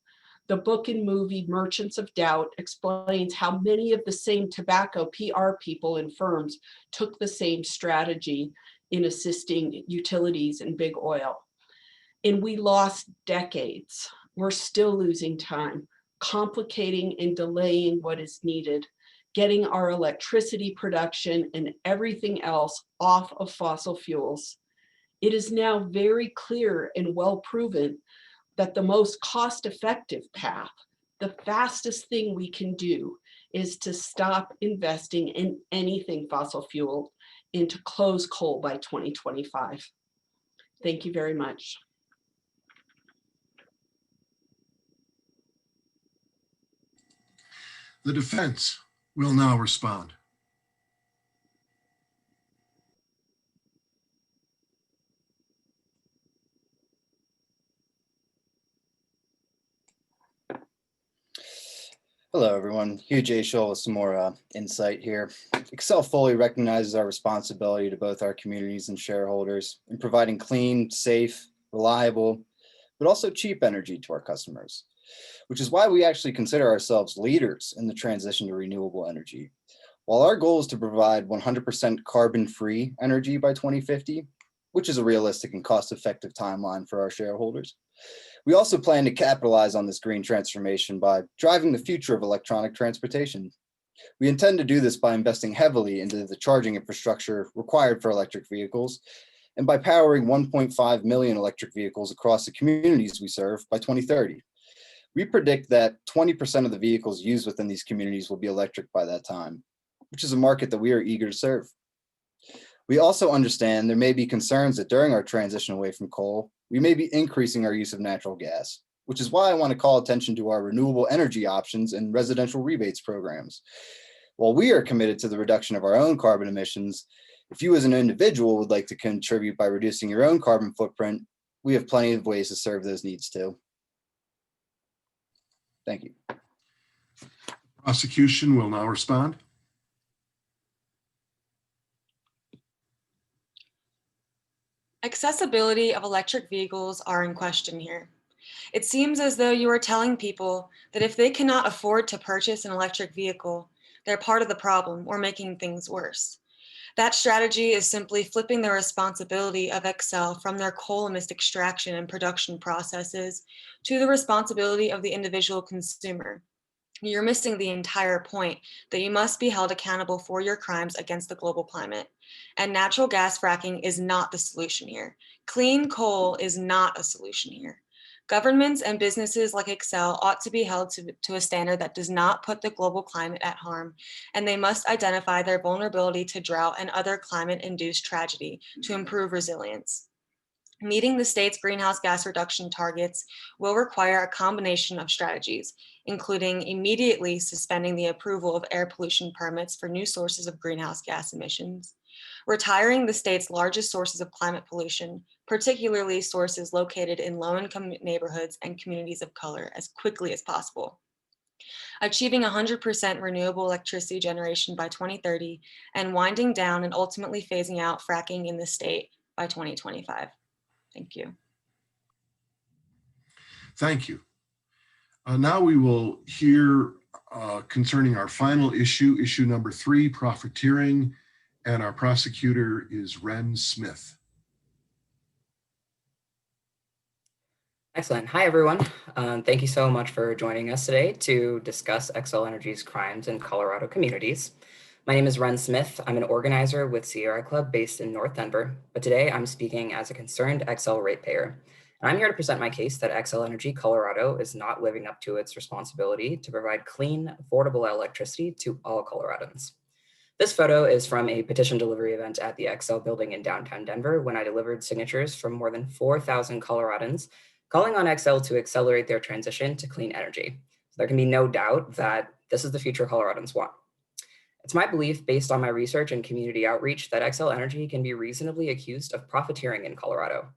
The book and movie Merchants of Doubt explains how many of the same tobacco PR people and firms took the same strategy in assisting utilities and big oil. And we lost decades. We're still losing time, complicating and delaying what is needed, getting our electricity production and everything else off of fossil fuels. It is now very clear and well proven that the most cost-effective path, the fastest thing we can do, is to stop investing in anything fossil fuel and to close coal by 2025. Thank you very much. The defense will now respond. Hello, everyone. Hugh J. Scholl with some more insight here. Xcel fully recognizes our responsibility to both our communities and shareholders in providing clean, safe, reliable, but also cheap energy to our customers, which is why we actually consider ourselves leaders in the transition to renewable energy. While our goal is to provide 100% carbon-free energy by 2050, which is a realistic and cost-effective timeline for our shareholders, we also plan to capitalize on this green transformation by driving the future of electronic transportation. We intend to do this by investing heavily into the charging infrastructure required for electric vehicles and by powering 1.5 million electric vehicles across the communities we serve by 2030. We predict that 20% of the vehicles used within these communities will be electric by that time, which is a market that we are eager to serve. We also understand there may be concerns that during our transition away from coal, we may be increasing our use of natural gas, which is why I want to call attention to our renewable energy options and residential rebates programs. While we are committed to the reduction of our own carbon emissions, if you as an individual would like to contribute by reducing your own carbon footprint, we have plenty of ways to serve those needs too. Thank you. Prosecution will now respond. Accessibility of electric vehicles are in question here. It seems as though you are telling people that if they cannot afford to purchase an electric vehicle, they're part of the problem or making things worse. That strategy is simply flipping the responsibility of Xcel from their coal and mist extraction and production processes to the responsibility of the individual consumer. You're missing the entire point that you must be held accountable for your crimes against the global climate. And natural gas fracking is not the solution here. Clean coal is not a solution here. Governments and businesses like Xcel ought to be held to a standard that does not put the global climate at harm, and they must identify their vulnerability to drought and other climate-induced tragedy to improve resilience. Meeting the state's greenhouse gas reduction targets will require a combination of strategies, including immediately suspending the approval of air pollution permits for new sources of greenhouse gas emissions, retiring the state's largest sources of climate pollution, particularly sources located in low-income neighborhoods and communities of color, as quickly as possible, achieving 100% renewable electricity generation by 2030, and winding down and ultimately phasing out fracking in the state by 2025. Thank you. Thank you. Now we will hear concerning our final issue, issue number 3, profiteering, and our prosecutor is Ren Smith. Excellent. Hi, everyone. Thank you so much for joining us today to discuss Xcel Energy's crimes in Colorado communities. My name is Ren Smith. I'm an organizer with Sierra Club based in North Denver, but today I'm speaking as a concerned Xcel ratepayer. And I'm here to present my case that Xcel Energy Colorado is not living up to its responsibility to provide clean, affordable electricity to all Coloradans. This photo is from a petition delivery event at the Xcel building in downtown Denver when I delivered signatures from more than 4,000 Coloradans calling on Xcel to accelerate their transition to clean energy. So there can be no doubt that this is the future Coloradans want. It's my belief, based on my research and community outreach, that Xcel Energy can be reasonably accused of profiteering in Colorado.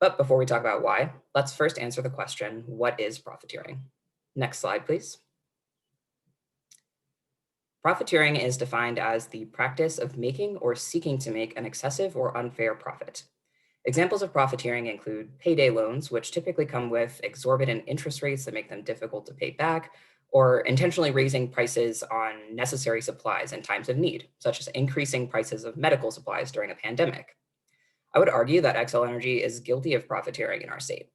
But before we talk about why, let's first answer the question, what is profiteering? Next slide, please. Profiteering is defined as the practice of making or seeking to make an excessive or unfair profit. Examples of profiteering include payday loans, which typically come with exorbitant interest rates that make them difficult to pay back, or intentionally raising prices on necessary supplies in times of need, such as increasing prices of medical supplies during a pandemic. I would argue that Xcel Energy is guilty of profiteering in our state.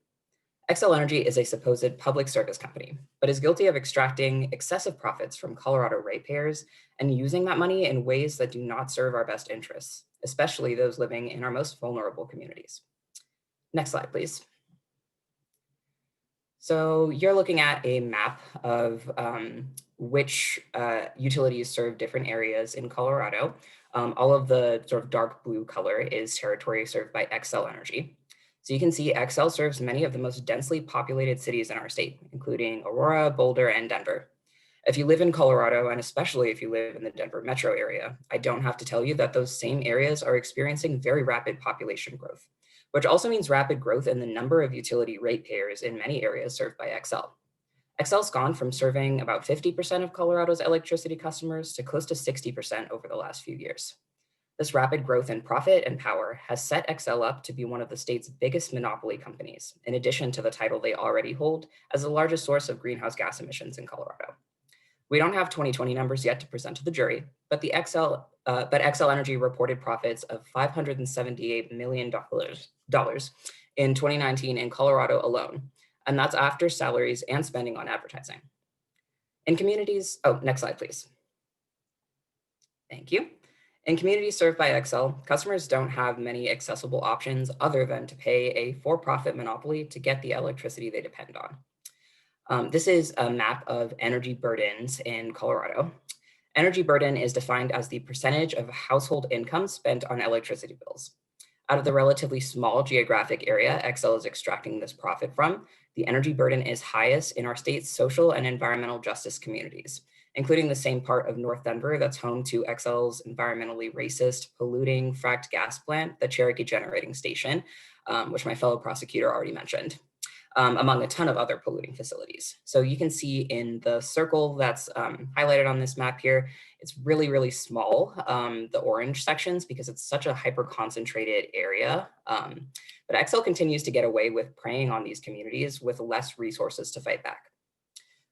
Xcel Energy is a supposed public service company, but is guilty of extracting excessive profits from Colorado ratepayers and using that money in ways that do not serve our best interests, especially those living in our most vulnerable communities. Next slide, please. So you're looking at a map of which utilities serve different areas in Colorado. All of the sort of dark blue color is territory served by Xcel Energy. So you can see Xcel serves many of the most densely populated cities in our state, including Aurora, Boulder, and Denver. If you live in Colorado, and especially if you live in the Denver metro area, I don't have to tell you that those same areas are experiencing very rapid population growth, which also means rapid growth in the number of utility ratepayers in many areas served by Xcel. Xcel's gone from serving about 50% of Colorado's electricity customers to close to 60% over the last few years. This rapid growth in profit and power has set Xcel up to be one of the state's biggest monopoly companies, in addition to the title they already hold as the largest source of greenhouse gas emissions in Colorado. We don't have 2020 numbers yet to present to the jury, but Xcel Energy reported profits of $578 million in 2019 in Colorado alone, and that's after salaries and spending on advertising. In communities, next slide, please. Thank you. In communities served by Xcel, customers don't have many accessible options other than to pay a for-profit monopoly to get the electricity they depend on. This is a map of energy burdens in Colorado. Energy burden is defined as the percentage of household income spent on electricity bills. Out of the relatively small geographic area Xcel is extracting this profit from, the energy burden is highest in our state's social and environmental justice communities, including the same part of North Denver that's home to Xcel's environmentally racist, polluting fracked gas plant, the Cherokee Generating Station, which my fellow prosecutor already mentioned, among a ton of other polluting facilities. So you can see in the circle that's highlighted on this map here, it's really, really small, the orange sections, because it's such a hyper-concentrated area. But Xcel continues to get away with preying on these communities with less resources to fight back.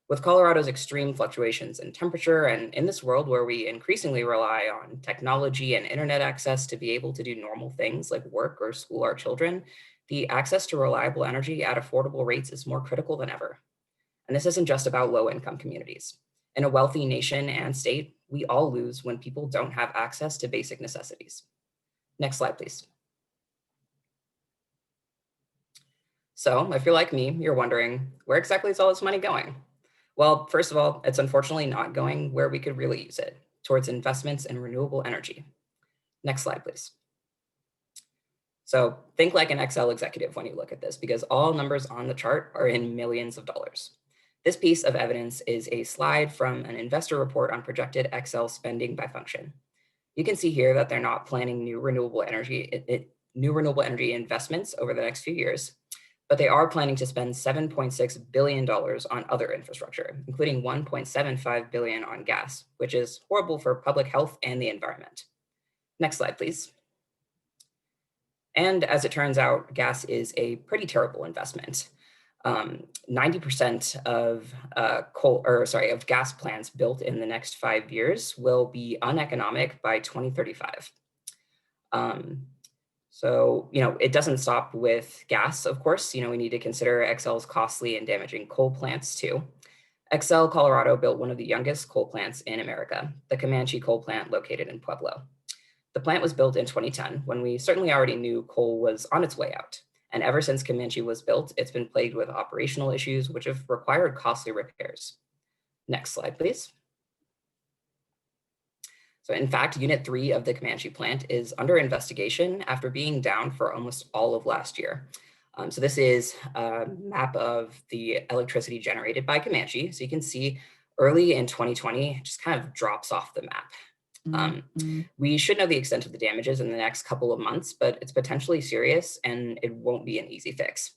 With Colorado's extreme fluctuations in temperature, and in this world where we increasingly rely on technology and internet access to be able to do normal things like work or school our children, the access to reliable energy at affordable rates is more critical than ever. And this isn't just about low-income communities. In a wealthy nation and state, we all lose when people don't have access to basic necessities. Next slide, please. So if you're like me, you're wondering, where exactly is all this money going? Well, first of all, it's unfortunately not going where we could really use it, towards investments in renewable energy. Next slide, please. So think like an Xcel executive when you look at this, because all numbers on the chart are in millions of dollars. This piece of evidence is a slide from an investor report on projected Xcel spending by function. You can see here that they're not planning new renewable energy investments over the next few years, but they are planning to spend $7.6 billion on other infrastructure, including $1.75 billion on gas, which is horrible for public health and the environment. Next slide, please. And as it turns out, gas is a pretty terrible investment. 90% of of gas plants built in the next 5 years will be uneconomic by 2035. So, it doesn't stop with gas, of course. We need to consider Xcel's costly and damaging coal plants too. Xcel, Colorado built one of the youngest coal plants in America, the Comanche coal plant located in Pueblo. The plant was built in 2010 when we certainly already knew coal was on its way out. And ever since Comanche was built, it's been plagued with operational issues which have required costly repairs. Next slide, please. So in fact, Unit 3 of the Comanche plant is under investigation after being down for almost all of last year. So this is a map of the electricity generated by Comanche. So you can see early in 2020, it just kind of drops off the map. We should know the extent of the damages in the next couple of months, but it's potentially serious and it won't be an easy fix.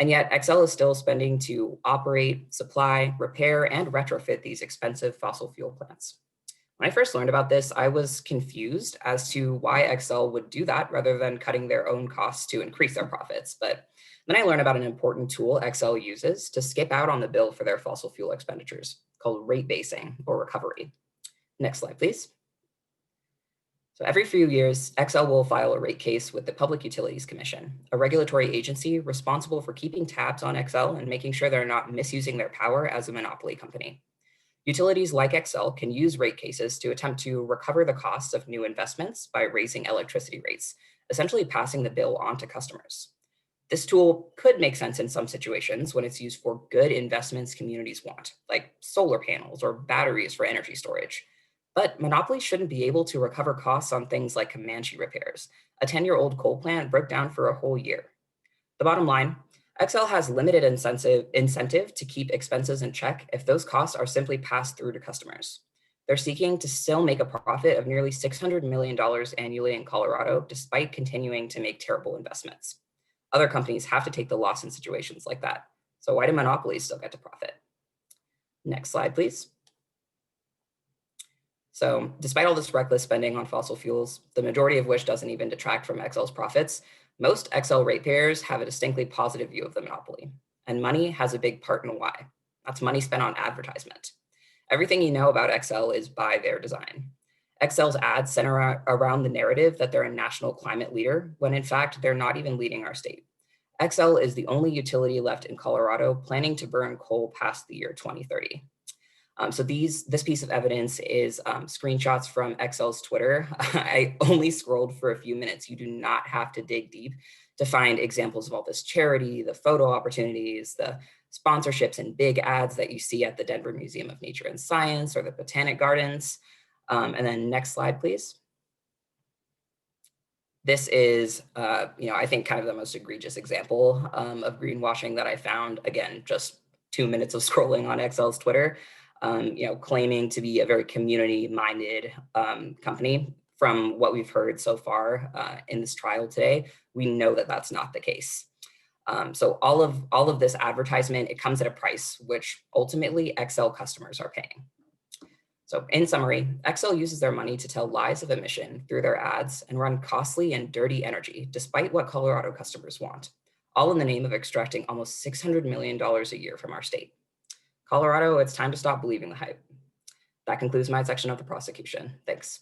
And yet Xcel is still spending to operate, supply, repair, and retrofit these expensive fossil fuel plants. When I first learned about this, I was confused as to why Xcel would do that rather than cutting their own costs to increase their profits. But then I learned about an important tool Xcel uses to skip out on the bill for their fossil fuel expenditures called rate basing or recovery. Next slide, please. So every few years, Xcel will file a rate case with the Public Utilities Commission, a regulatory agency responsible for keeping tabs on Xcel and making sure they're not misusing their power as a monopoly company. Utilities like Xcel can use rate cases to attempt to recover the costs of new investments by raising electricity rates, essentially passing the bill on to customers. This tool could make sense in some situations when it's used for good investments communities want, like solar panels or batteries for energy storage. But monopolies shouldn't be able to recover costs on things like Comanche repairs. A 10-year-old coal plant broke down for a whole year. The bottom line, Xcel has limited incentive to keep expenses in check if those costs are simply passed through to customers. They're seeking to still make a profit of nearly $600 million annually in Colorado, despite continuing to make terrible investments. Other companies have to take the loss in situations like that. So why do monopolies still get to profit? Next slide, please. So despite all this reckless spending on fossil fuels, the majority of which doesn't even detract from Xcel's profits, most Xcel ratepayers have a distinctly positive view of the monopoly. And money has a big part in why. That's money spent on advertisement. Everything you know about Xcel is by their design. Xcel's ads center around the narrative that they're a national climate leader, when in fact, they're not even leading our state. Xcel is the only utility left in Colorado planning to burn coal past the year 2030. So this piece of evidence is screenshots from Xcel's Twitter. I only scrolled for a few minutes. You do not have to dig deep to find examples of all this charity, the photo opportunities, the sponsorships and big ads that you see at the Denver Museum of Nature and Science or the Botanic Gardens. And then next slide, please. This is, I think kind of the most egregious example of greenwashing that I found. Again, just 2 minutes of scrolling on Xcel's Twitter. Claiming to be a very community-minded company. From what we've heard so far in this trial today, we know that that's not the case. So all of this advertisement, it comes at a price which ultimately Xcel customers are paying. So in summary, Xcel uses their money to tell lies of emission through their ads and run costly and dirty energy, despite what Colorado customers want, all in the name of extracting almost $600 million a year from our state. Colorado, it's time to stop believing the hype. That concludes my section of the prosecution. Thanks.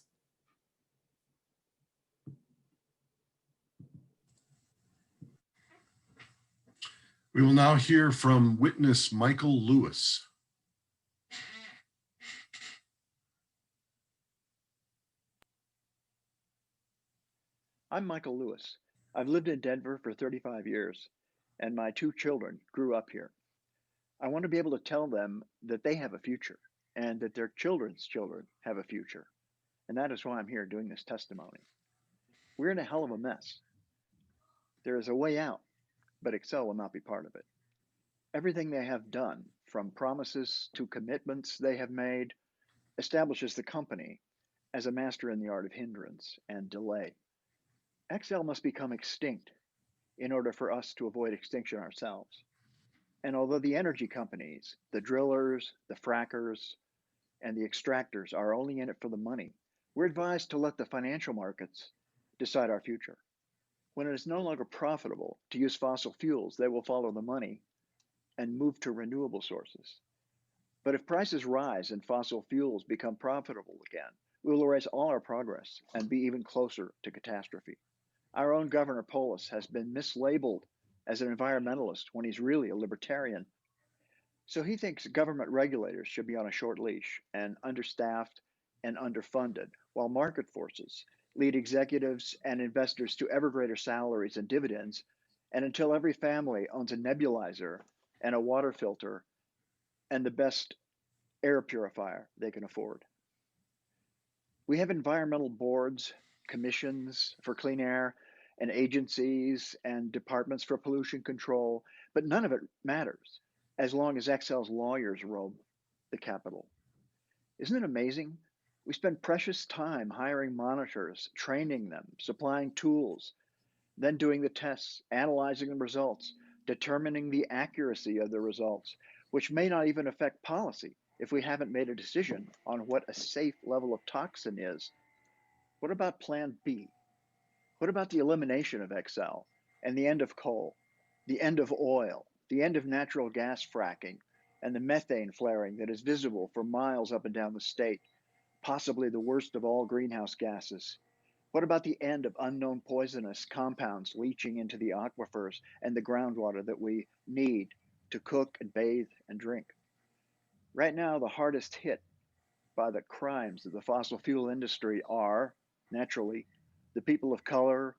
We will now hear from witness Michael Lewis. I'm Michael Lewis. I've lived in Denver for 35 years, and my 2 children grew up here. I want to be able to tell them that they have a future and that their children's children have a future. And that is why I'm here doing this testimony. We're in a hell of a mess. There is a way out, but Xcel will not be part of it. Everything they have done, from promises to commitments they have made, establishes the company as a master in the art of hindrance and delay. Xcel must become extinct in order for us to avoid extinction ourselves. And although the energy companies, the drillers, the frackers, and the extractors are only in it for the money, we're advised to let the financial markets decide our future. When it is no longer profitable to use fossil fuels, they will follow the money and move to renewable sources. But if prices rise and fossil fuels become profitable again, we will erase all our progress and be even closer to catastrophe. Our own Governor Polis has been mislabeled as an environmentalist when he's really a libertarian. So he thinks government regulators should be on a short leash and understaffed and underfunded, while market forces lead executives and investors to ever greater salaries and dividends, and until every family owns a nebulizer and a water filter and the best air purifier they can afford. We have environmental boards, commissions for clean air, and agencies and departments for pollution control, but none of it matters as long as Xcel's lawyers roam the Capitol. Isn't it amazing? We spend precious time hiring monitors, training them, supplying tools, then doing the tests, analyzing the results, determining the accuracy of the results, which may not even affect policy if we haven't made a decision on what a safe level of toxin is. What about Plan B? What about the elimination of Xcel and the end of coal, the end of oil, the end of natural gas fracking, and the methane flaring that is visible for miles up and down the state, possibly the worst of all greenhouse gases? What about the end of unknown poisonous compounds leaching into the aquifers and the groundwater that we need to cook and bathe and drink? Right now, the hardest hit by the crimes of the fossil fuel industry are, naturally, the people of color,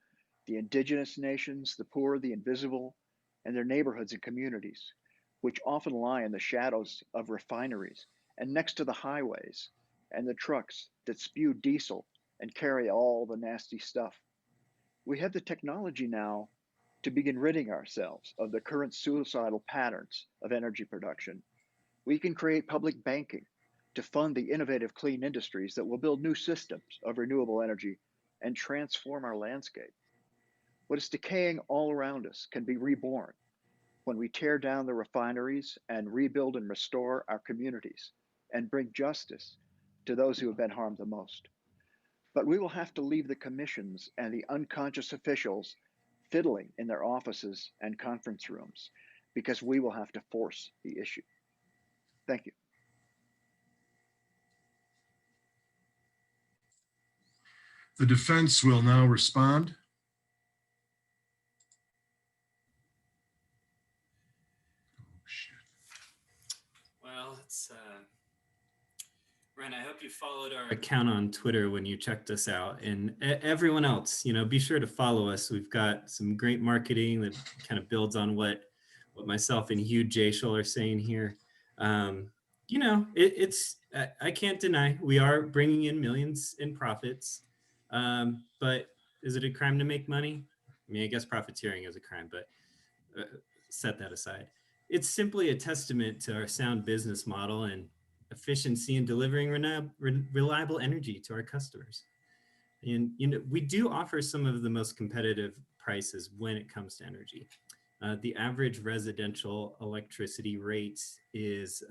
the indigenous nations, the poor, the invisible, and their neighborhoods and communities, which often lie in the shadows of refineries and next to the highways and the trucks that spew diesel and carry all the nasty stuff. We have the technology now to begin ridding ourselves of the current suicidal patterns of energy production. We can create public banking to fund the innovative clean industries that will build new systems of renewable energy and transform our landscape. What is decaying all around us can be reborn when we tear down the refineries and rebuild and restore our communities and bring justice to those who have been harmed the most. But we will have to leave the commissions and the unconscious officials fiddling in their offices and conference rooms because we will have to force the issue. Thank you. The defense will now respond. Well, it's Ren, I hope you followed our account on Twitter when you checked us out, and everyone else, be sure to follow us. We've got some great marketing that kind of builds on what myself and Hugh Jayshul are saying here. I can't deny we are bringing in millions in profits, but is it a crime to make money? I mean, I guess profiteering is a crime, but set that aside. It's simply a testament to our sound business model and efficiency in delivering reliable energy to our customers. And we do offer some of the most competitive prices when it comes to energy. The average residential electricity rate is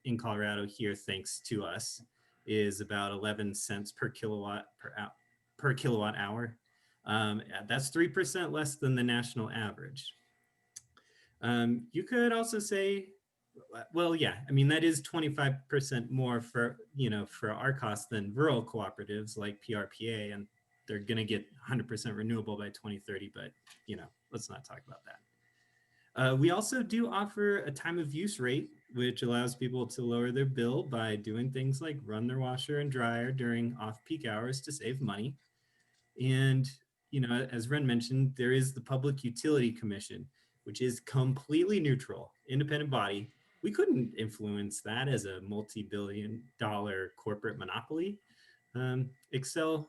in Colorado here, thanks to us, is about 11 cents per kilowatt hour. That's 3% less than the national average. You could also say, well, yeah, I mean, that is 25% more for our costs than rural cooperatives like PRPA, and they're going to get 100% renewable by 2030, but let's not talk about that. We also do offer a time of use rate, which allows people to lower their bill by doing things like run their washer and dryer during off-peak hours to save money. And, as Ren mentioned, there is the Public Utility Commission, which is completely neutral, independent body. We couldn't influence that as a multi-billion-dollar corporate monopoly. Xcel,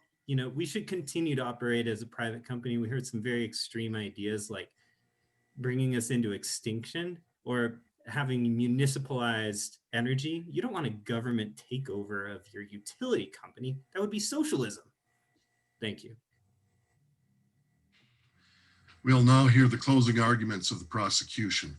we should continue to operate as a private company. We heard some very extreme ideas like bringing us into extinction or having municipalized energy. You don't want a government takeover of your utility company. That would be socialism. Thank you. We'll now hear the closing arguments of the prosecution.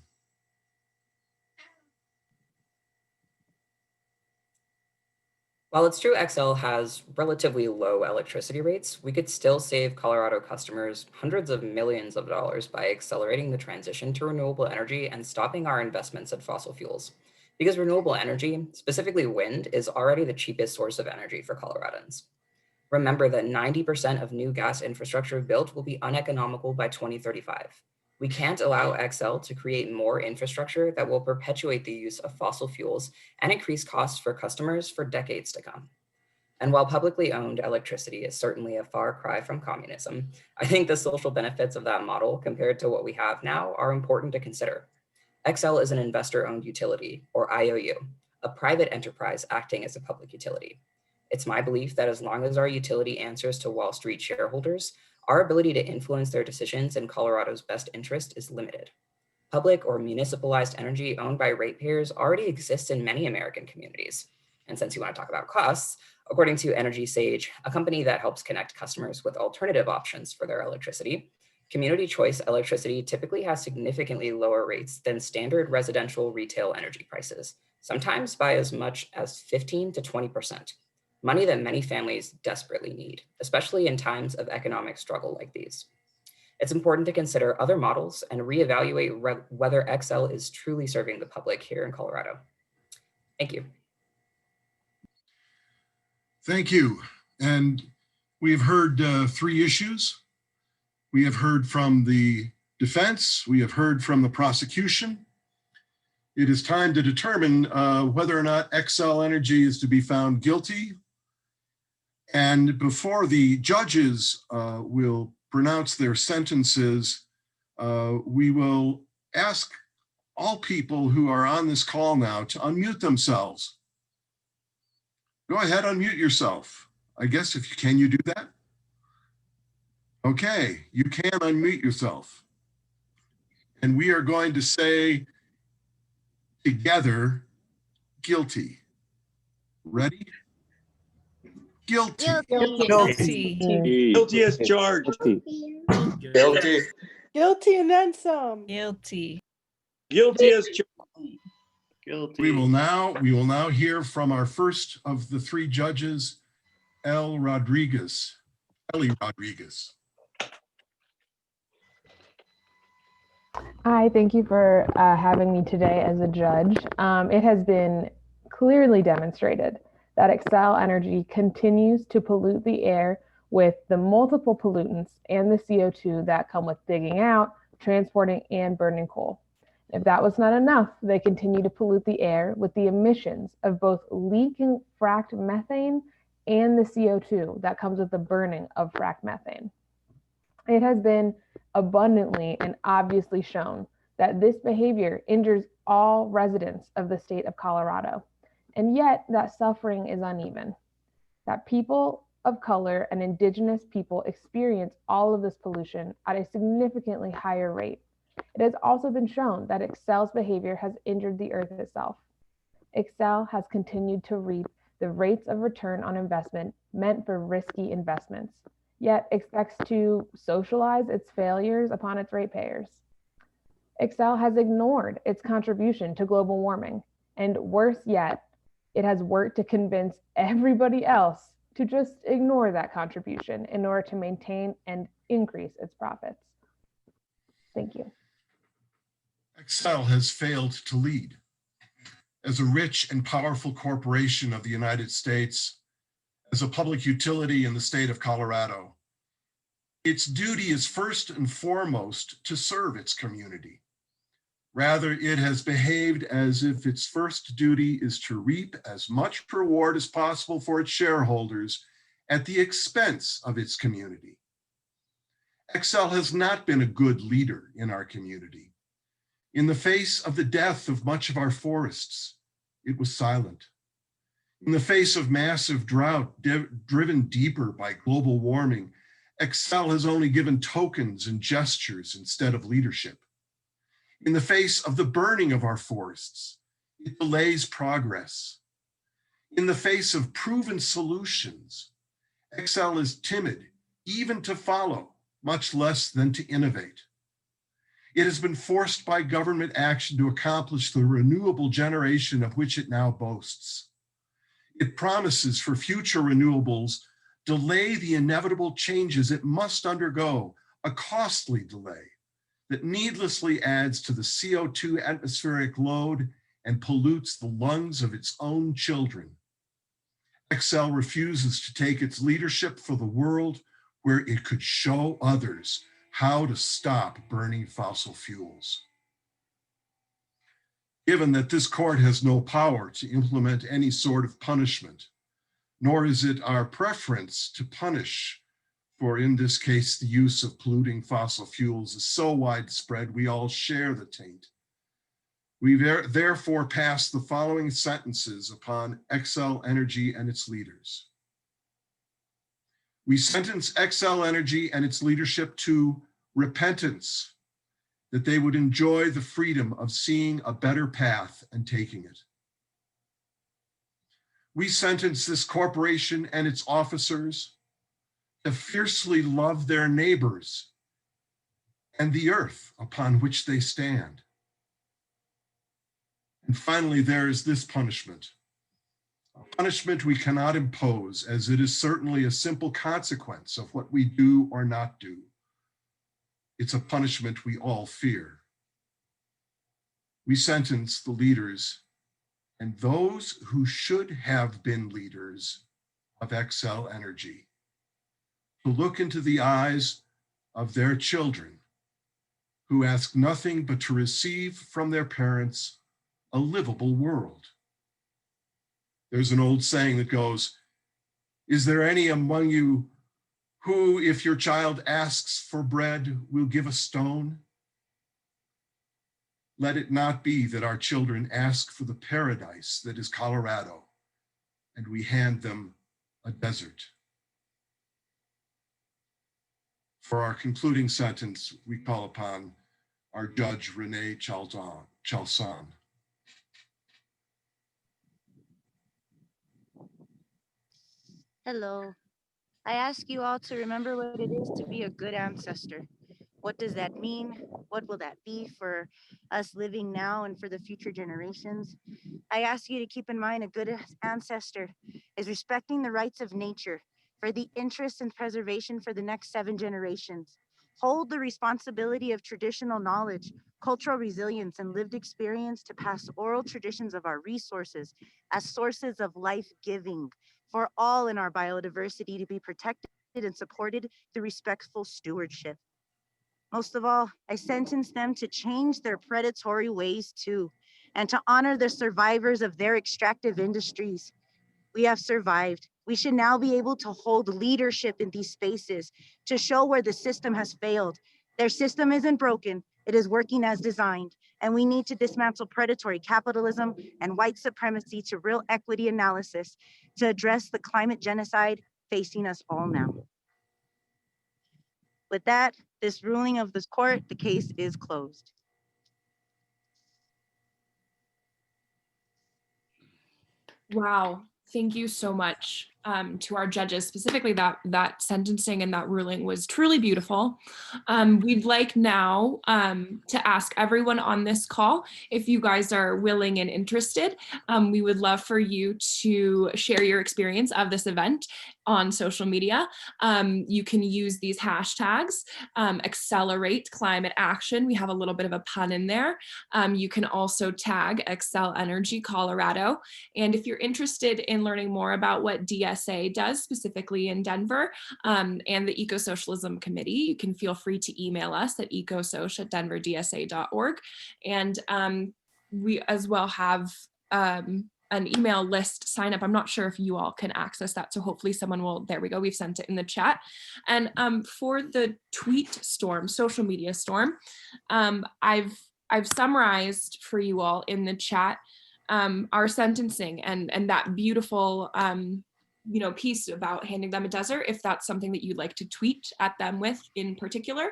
While it's true Xcel has relatively low electricity rates, we could still save Colorado customers hundreds of millions of dollars by accelerating the transition to renewable energy and stopping our investments in fossil fuels. Because renewable energy, specifically wind, is already the cheapest source of energy for Coloradans. Remember that 90% of new gas infrastructure built will be uneconomical by 2035. We can't allow Xcel to create more infrastructure that will perpetuate the use of fossil fuels and increase costs for customers for decades to come. And while publicly owned electricity is certainly a far cry from communism, I think the social benefits of that model compared to what we have now are important to consider. Xcel is an investor-owned utility, or IOU, a private enterprise acting as a public utility. It's my belief that as long as our utility answers to Wall Street shareholders, our ability to influence their decisions in Colorado's best interest is limited. Public or municipalized energy owned by ratepayers already exists in many American communities. And since you want to talk about costs, according to Energy Sage, a company that helps connect customers with alternative options for their electricity, community choice electricity typically has significantly lower rates than standard residential retail energy prices, sometimes by as much as 15 to 20%. Money that many families desperately need, especially in times of economic struggle like these. It's important to consider other models and reevaluate whether Xcel is truly serving the public here in Colorado. Thank you. Thank you. And we've heard 3 issues. We have heard from the defense. We have heard from the prosecution. It is time to determine whether or not Xcel Energy is to be found guilty. And before the judges will pronounce their sentences, we will ask all people who are on this call now to unmute themselves. Go ahead, unmute yourself. I guess if you can, you do that? Okay, you can unmute yourself. And we are going to say together, guilty. Ready? Guilty. Guilty as charged. Guilty. Guilty and then some. Guilty as charged. Guilty. We will now hear from our first of the 3 judges, Ellie Rodriguez. Hi, thank you for having me today as a judge. It has been clearly demonstrated that Xcel Energy continues to pollute the air with the multiple pollutants and the CO2 that come with digging out, transporting, and burning coal. If that was not enough, they continue to pollute the air with the emissions of both leaking fracked methane and the CO2 that comes with the burning of fracked methane. It has been abundantly and obviously shown that this behavior injures all residents of the state of Colorado. And yet that suffering is uneven, that people of color and indigenous people experience all of this pollution at a significantly higher rate. It has also been shown that Xcel's behavior has injured the earth itself. Xcel has continued to reap the rates of return on investment meant for risky investments, yet expects to socialize its failures upon its ratepayers. Xcel has ignored its contribution to global warming, and worse yet, it has worked to convince everybody else to just ignore that contribution in order to maintain and increase its profits. Thank you. Xcel has failed to lead. As a rich and powerful corporation of the United States, as a public utility in the state of Colorado, its duty is first and foremost to serve its community. Rather, it has behaved as if its first duty is to reap as much reward as possible for its shareholders at the expense of its community. Xcel has not been a good leader in our community. In the face of the death of much of our forests, it was silent. In the face of massive drought driven deeper by global warming, Xcel has only given tokens and gestures instead of leadership. In the face of the burning of our forests, it delays progress. In the face of proven solutions, Xcel is timid even to follow, much less than to innovate. It has been forced by government action to accomplish the renewable generation of which it now boasts. It promises for future renewables delay the inevitable changes it must undergo, a costly delay that needlessly adds to the CO2 atmospheric load and pollutes the lungs of its own children. Xcel refuses to take its leadership for the world where it could show others how to stop burning fossil fuels. Given that this court has no power to implement any sort of punishment, nor is it our preference to punish, for in this case, the use of polluting fossil fuels is so widespread we all share the taint. We therefore pass the following sentences upon Xcel Energy and its leaders. We sentence Xcel Energy and its leadership to repentance, that they would enjoy the freedom of seeing a better path and taking it. We sentence this corporation and its officers to fiercely love their neighbors and the earth upon which they stand. And finally, there is this punishment, a punishment we cannot impose, as it is certainly a simple consequence of what we do or not do. It's a punishment we all fear. We sentence the leaders and those who should have been leaders of Xcel Energy to look into the eyes of their children who ask nothing but to receive from their parents a livable world. There's an old saying that goes, is there any among you who, if your child asks for bread, will give a stone? Let it not be that our children ask for the paradise that is Colorado, and we hand them a desert. For our concluding sentence, we call upon our Judge Renee Chalson. Hello. I ask you all to remember what it is to be a good ancestor. What does that mean? What will that be for us living now and for the future generations? I ask you to keep in mind a good ancestor is respecting the rights of nature for the interest and preservation for the next 7 generations. Hold the responsibility of traditional knowledge, cultural resilience, and lived experience to pass oral traditions of our resources as sources of life-giving for all in our biodiversity to be protected and supported through respectful stewardship. Most of all, I sentence them to change their predatory ways too, and to honor the survivors of their extractive industries. We have survived. We should now be able to hold leadership in these spaces to show where the system has failed. Their system isn't broken, it is working as designed, and we need to dismantle predatory capitalism and white supremacy to real equity analysis to address the climate genocide facing us all now. With that, this ruling of this court, the case is closed. Wow, thank you so much to our judges. Specifically, that sentencing and that ruling was truly beautiful. We'd like now to ask everyone on this call, if you guys are willing and interested, we would love for you to share your experience of this event on social media. You can use these hashtags, accelerate climate action. We have a little bit of a pun in there. You can also tag Xcel Energy Colorado. And if you're interested in learning more about what DSA does specifically in Denver and the Eco-Socialism Committee, you can feel free to email us at ecosoc@denverdsa.org. And we as well have an email list sign up. I'm not sure if you all can access that, so hopefully someone will. There we go, we've sent it in the chat. And for the tweet storm, social media storm, I've summarized for you all in the chat our sentencing and that beautiful piece about handing them a desert. If that's something that you'd like to tweet at them with in particular,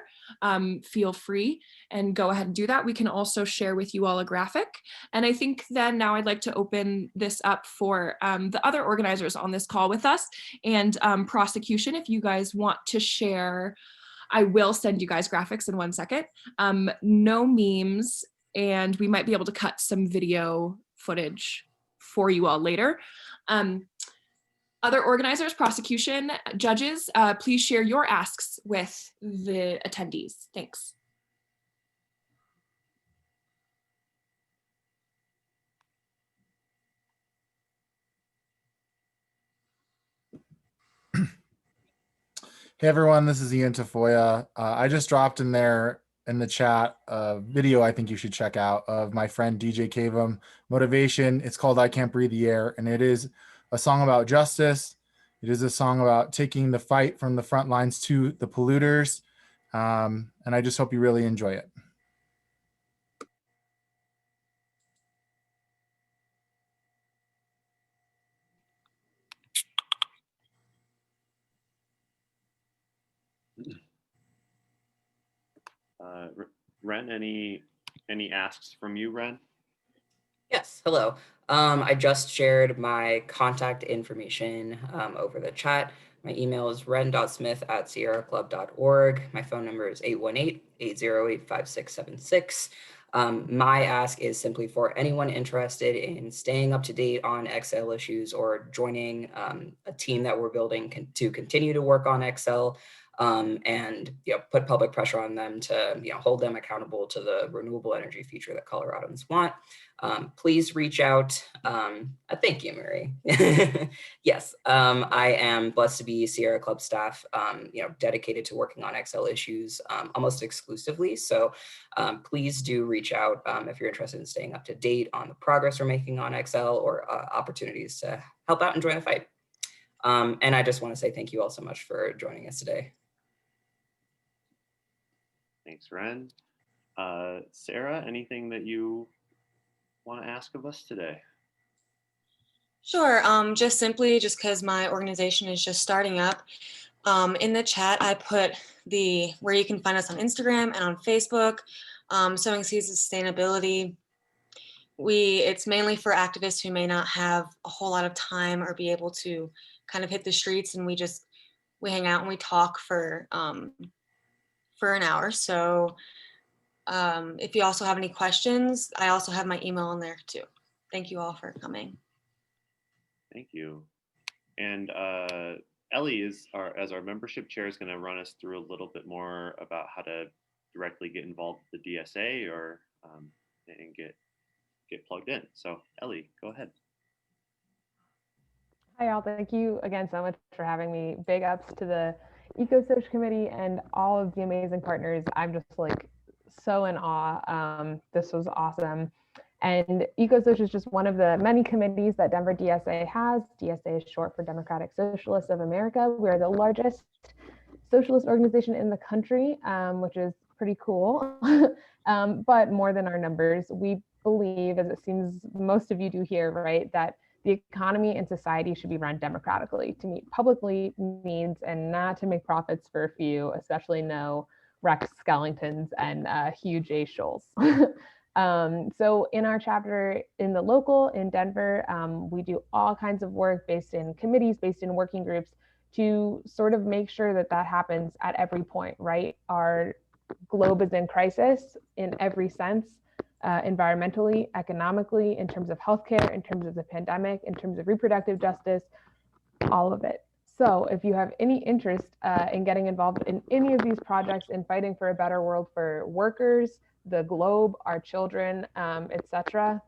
feel free and go ahead and do that. We can also share with you all a graphic. And I think then now I'd like to open this up for the other organizers on this call with us and prosecution. If you guys want to share I will send you guys graphics in 1 second. No memes, and we might be able to cut some video footage for you all later. Other organizers, prosecution, judges, please share your asks with the attendees. Thanks. Hey everyone, this is Ian Tafoya. I just dropped in there in the chat a video I think you should check out of my friend DJ Cavum Motivation. It's called I Can't Breathe the Air, and it is a song about justice. It is a song about taking the fight from the front lines to the polluters. And I just hope you really enjoy it. Ren, any asks from you, Ren? Yes, hello. I just shared my contact information over the chat. My email is ren.smith@sierraclub.org. My phone number is 818-808-5676. My ask is simply for anyone interested in staying up to date on Xcel issues or joining a team that we're building to continue to work on Xcel. And put public pressure on them to hold them accountable to the renewable energy future that Coloradans want. Please reach out. Thank you, Marie. Yes, I am blessed to be Sierra Club staff, dedicated to working on Xcel issues almost exclusively. So please do reach out if you're interested in staying up to date on the progress we're making on Xcel or opportunities to help out and join the fight. And I just want to say thank you all so much for joining us today. Thanks, Ren. Sarah, anything that you want to ask of us today? Sure, just because my organization is just starting up. In the chat, I put where you can find us on Instagram and on Facebook, Sowing Seeds of Sustainability. It's mainly for activists who may not have a whole lot of time or be able to kind of hit the streets, and we hang out and we talk for an hour. So if you also have any questions, I also have my email in there too. Thank you all for coming. Thank you. And Ellie as our membership chair is going to run us through a little bit more about how to directly get involved with the DSA or and get plugged in. So Ellie, go ahead. Hi all, thank you again so much for having me. Big ups to the Eco-Social Committee and all of the amazing partners. I'm just like so in awe. This was awesome. And Eco-Social is just one of the many committees that Denver DSA has. DSA is short for Democratic Socialists of America. We're the largest socialist organization in the country, which is pretty cool. But more than our numbers, we believe, as it seems most of you do here, right, that the economy and society should be run democratically to meet public needs and not to make profits for a few, especially no Rex Skellingtons and huge A Shoals. So in our chapter in the local in Denver, we do all kinds of work based in committees, based in working groups to sort of make sure that that happens at every point, right? Our globe is in crisis in every sense. Environmentally, economically, in terms of healthcare, in terms of the pandemic, in terms of reproductive justice, all of it. So if you have any interest in getting involved in any of these projects and fighting for a better world for workers, the globe, our children, etc.,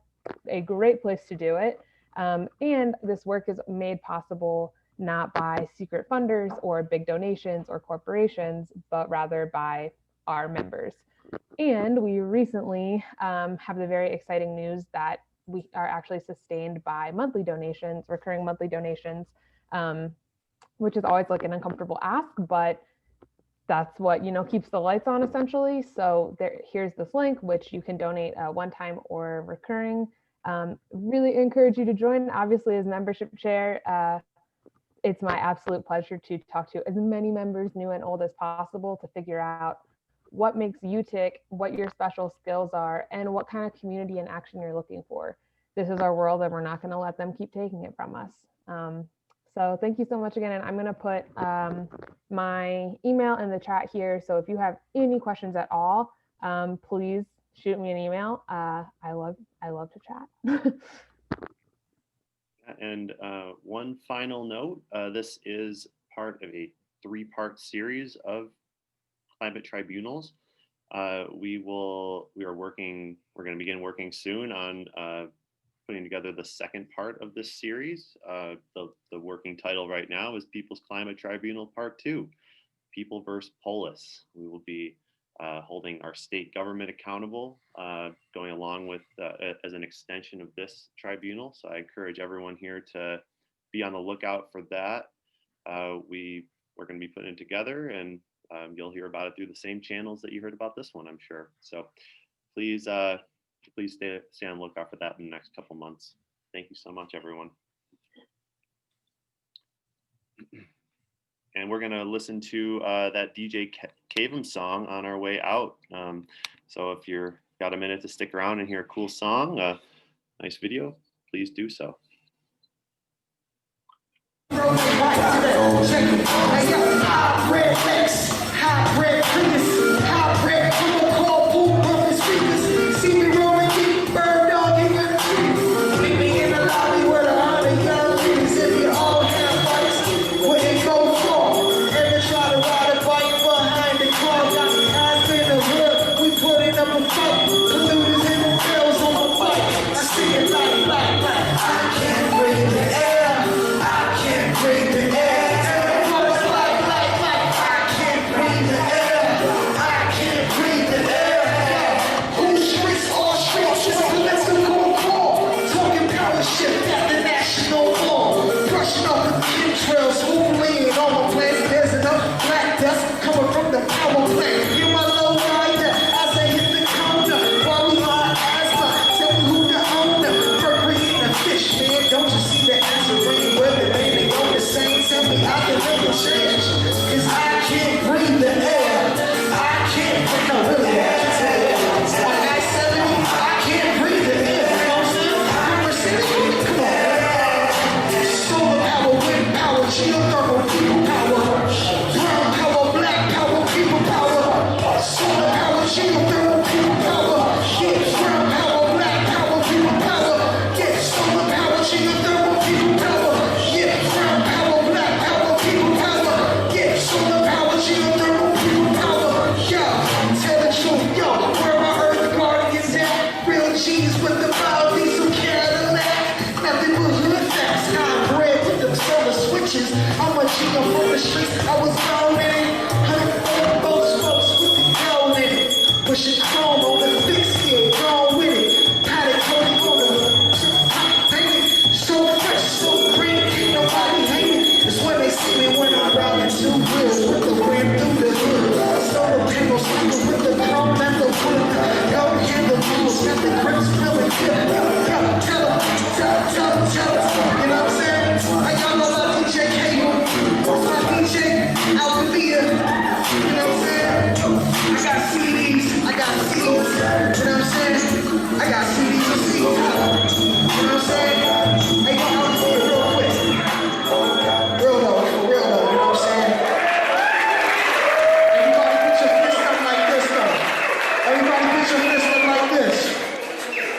a great place to do it. And this work is made possible not by secret funders or big donations or corporations, but rather by our members. And we recently have the very exciting news that we are actually sustained by monthly donations, recurring monthly donations, which is always like an uncomfortable ask, but that's what, keeps the lights on essentially. So here's this link, which you can donate one time or recurring. Really encourage you to join. Obviously, as membership chair, it's my absolute pleasure to talk to as many members, new and old, as possible to figure out what makes you tick, what your special skills are, and what kind of community and action you're looking for. This is our world and we're not going to let them keep taking it from us. So thank you so much again. And I'm going to put my email in the chat here. So if you have any questions at all, please shoot me an email. I love to chat. And one final note, this is part of a 3-part series of climate tribunals. We're going to begin working soon on putting together the second part of this series. The working title right now is People's Climate Tribunal Part 2, People versus Polis. We will be holding our state government accountable, going along with as an extension of this tribunal. So I encourage everyone here to be on the lookout for that. We're going to be putting it together, and you'll hear about it through the same channels that you heard about this one, I'm sure. So please stay on the lookout for that in the next couple months. Thank you so much, everyone. And we're gonna listen to that DJ Cavum song on our way out. So if you've got a minute to stick around and hear a cool song, nice video, please do so.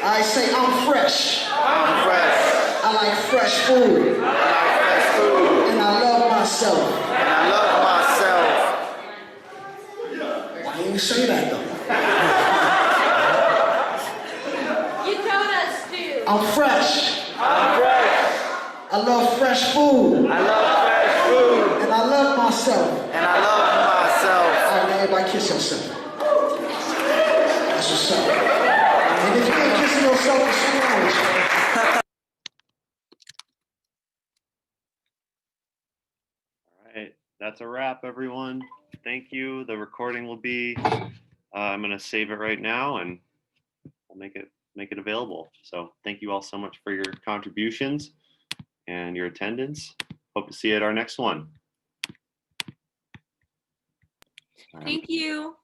I say I'm fresh. I'm fresh. I like fresh food. I like fresh food. And I love myself. And I love myself. Why didn't you say that though? You told us to. I'm fresh. I'm fresh. I love fresh food. I love fresh food. And I love myself. And I love myself. All right, now everybody kiss yourself. That's what's up. And if you ain't kissing yourself, what's wrong with you? All right, that's a wrap, everyone. Thank you. The recording will be, I'm gonna save it right now and we'll make it available. So thank you all so much for your contributions and your attendance. Hope to see you at our next one. Thank you.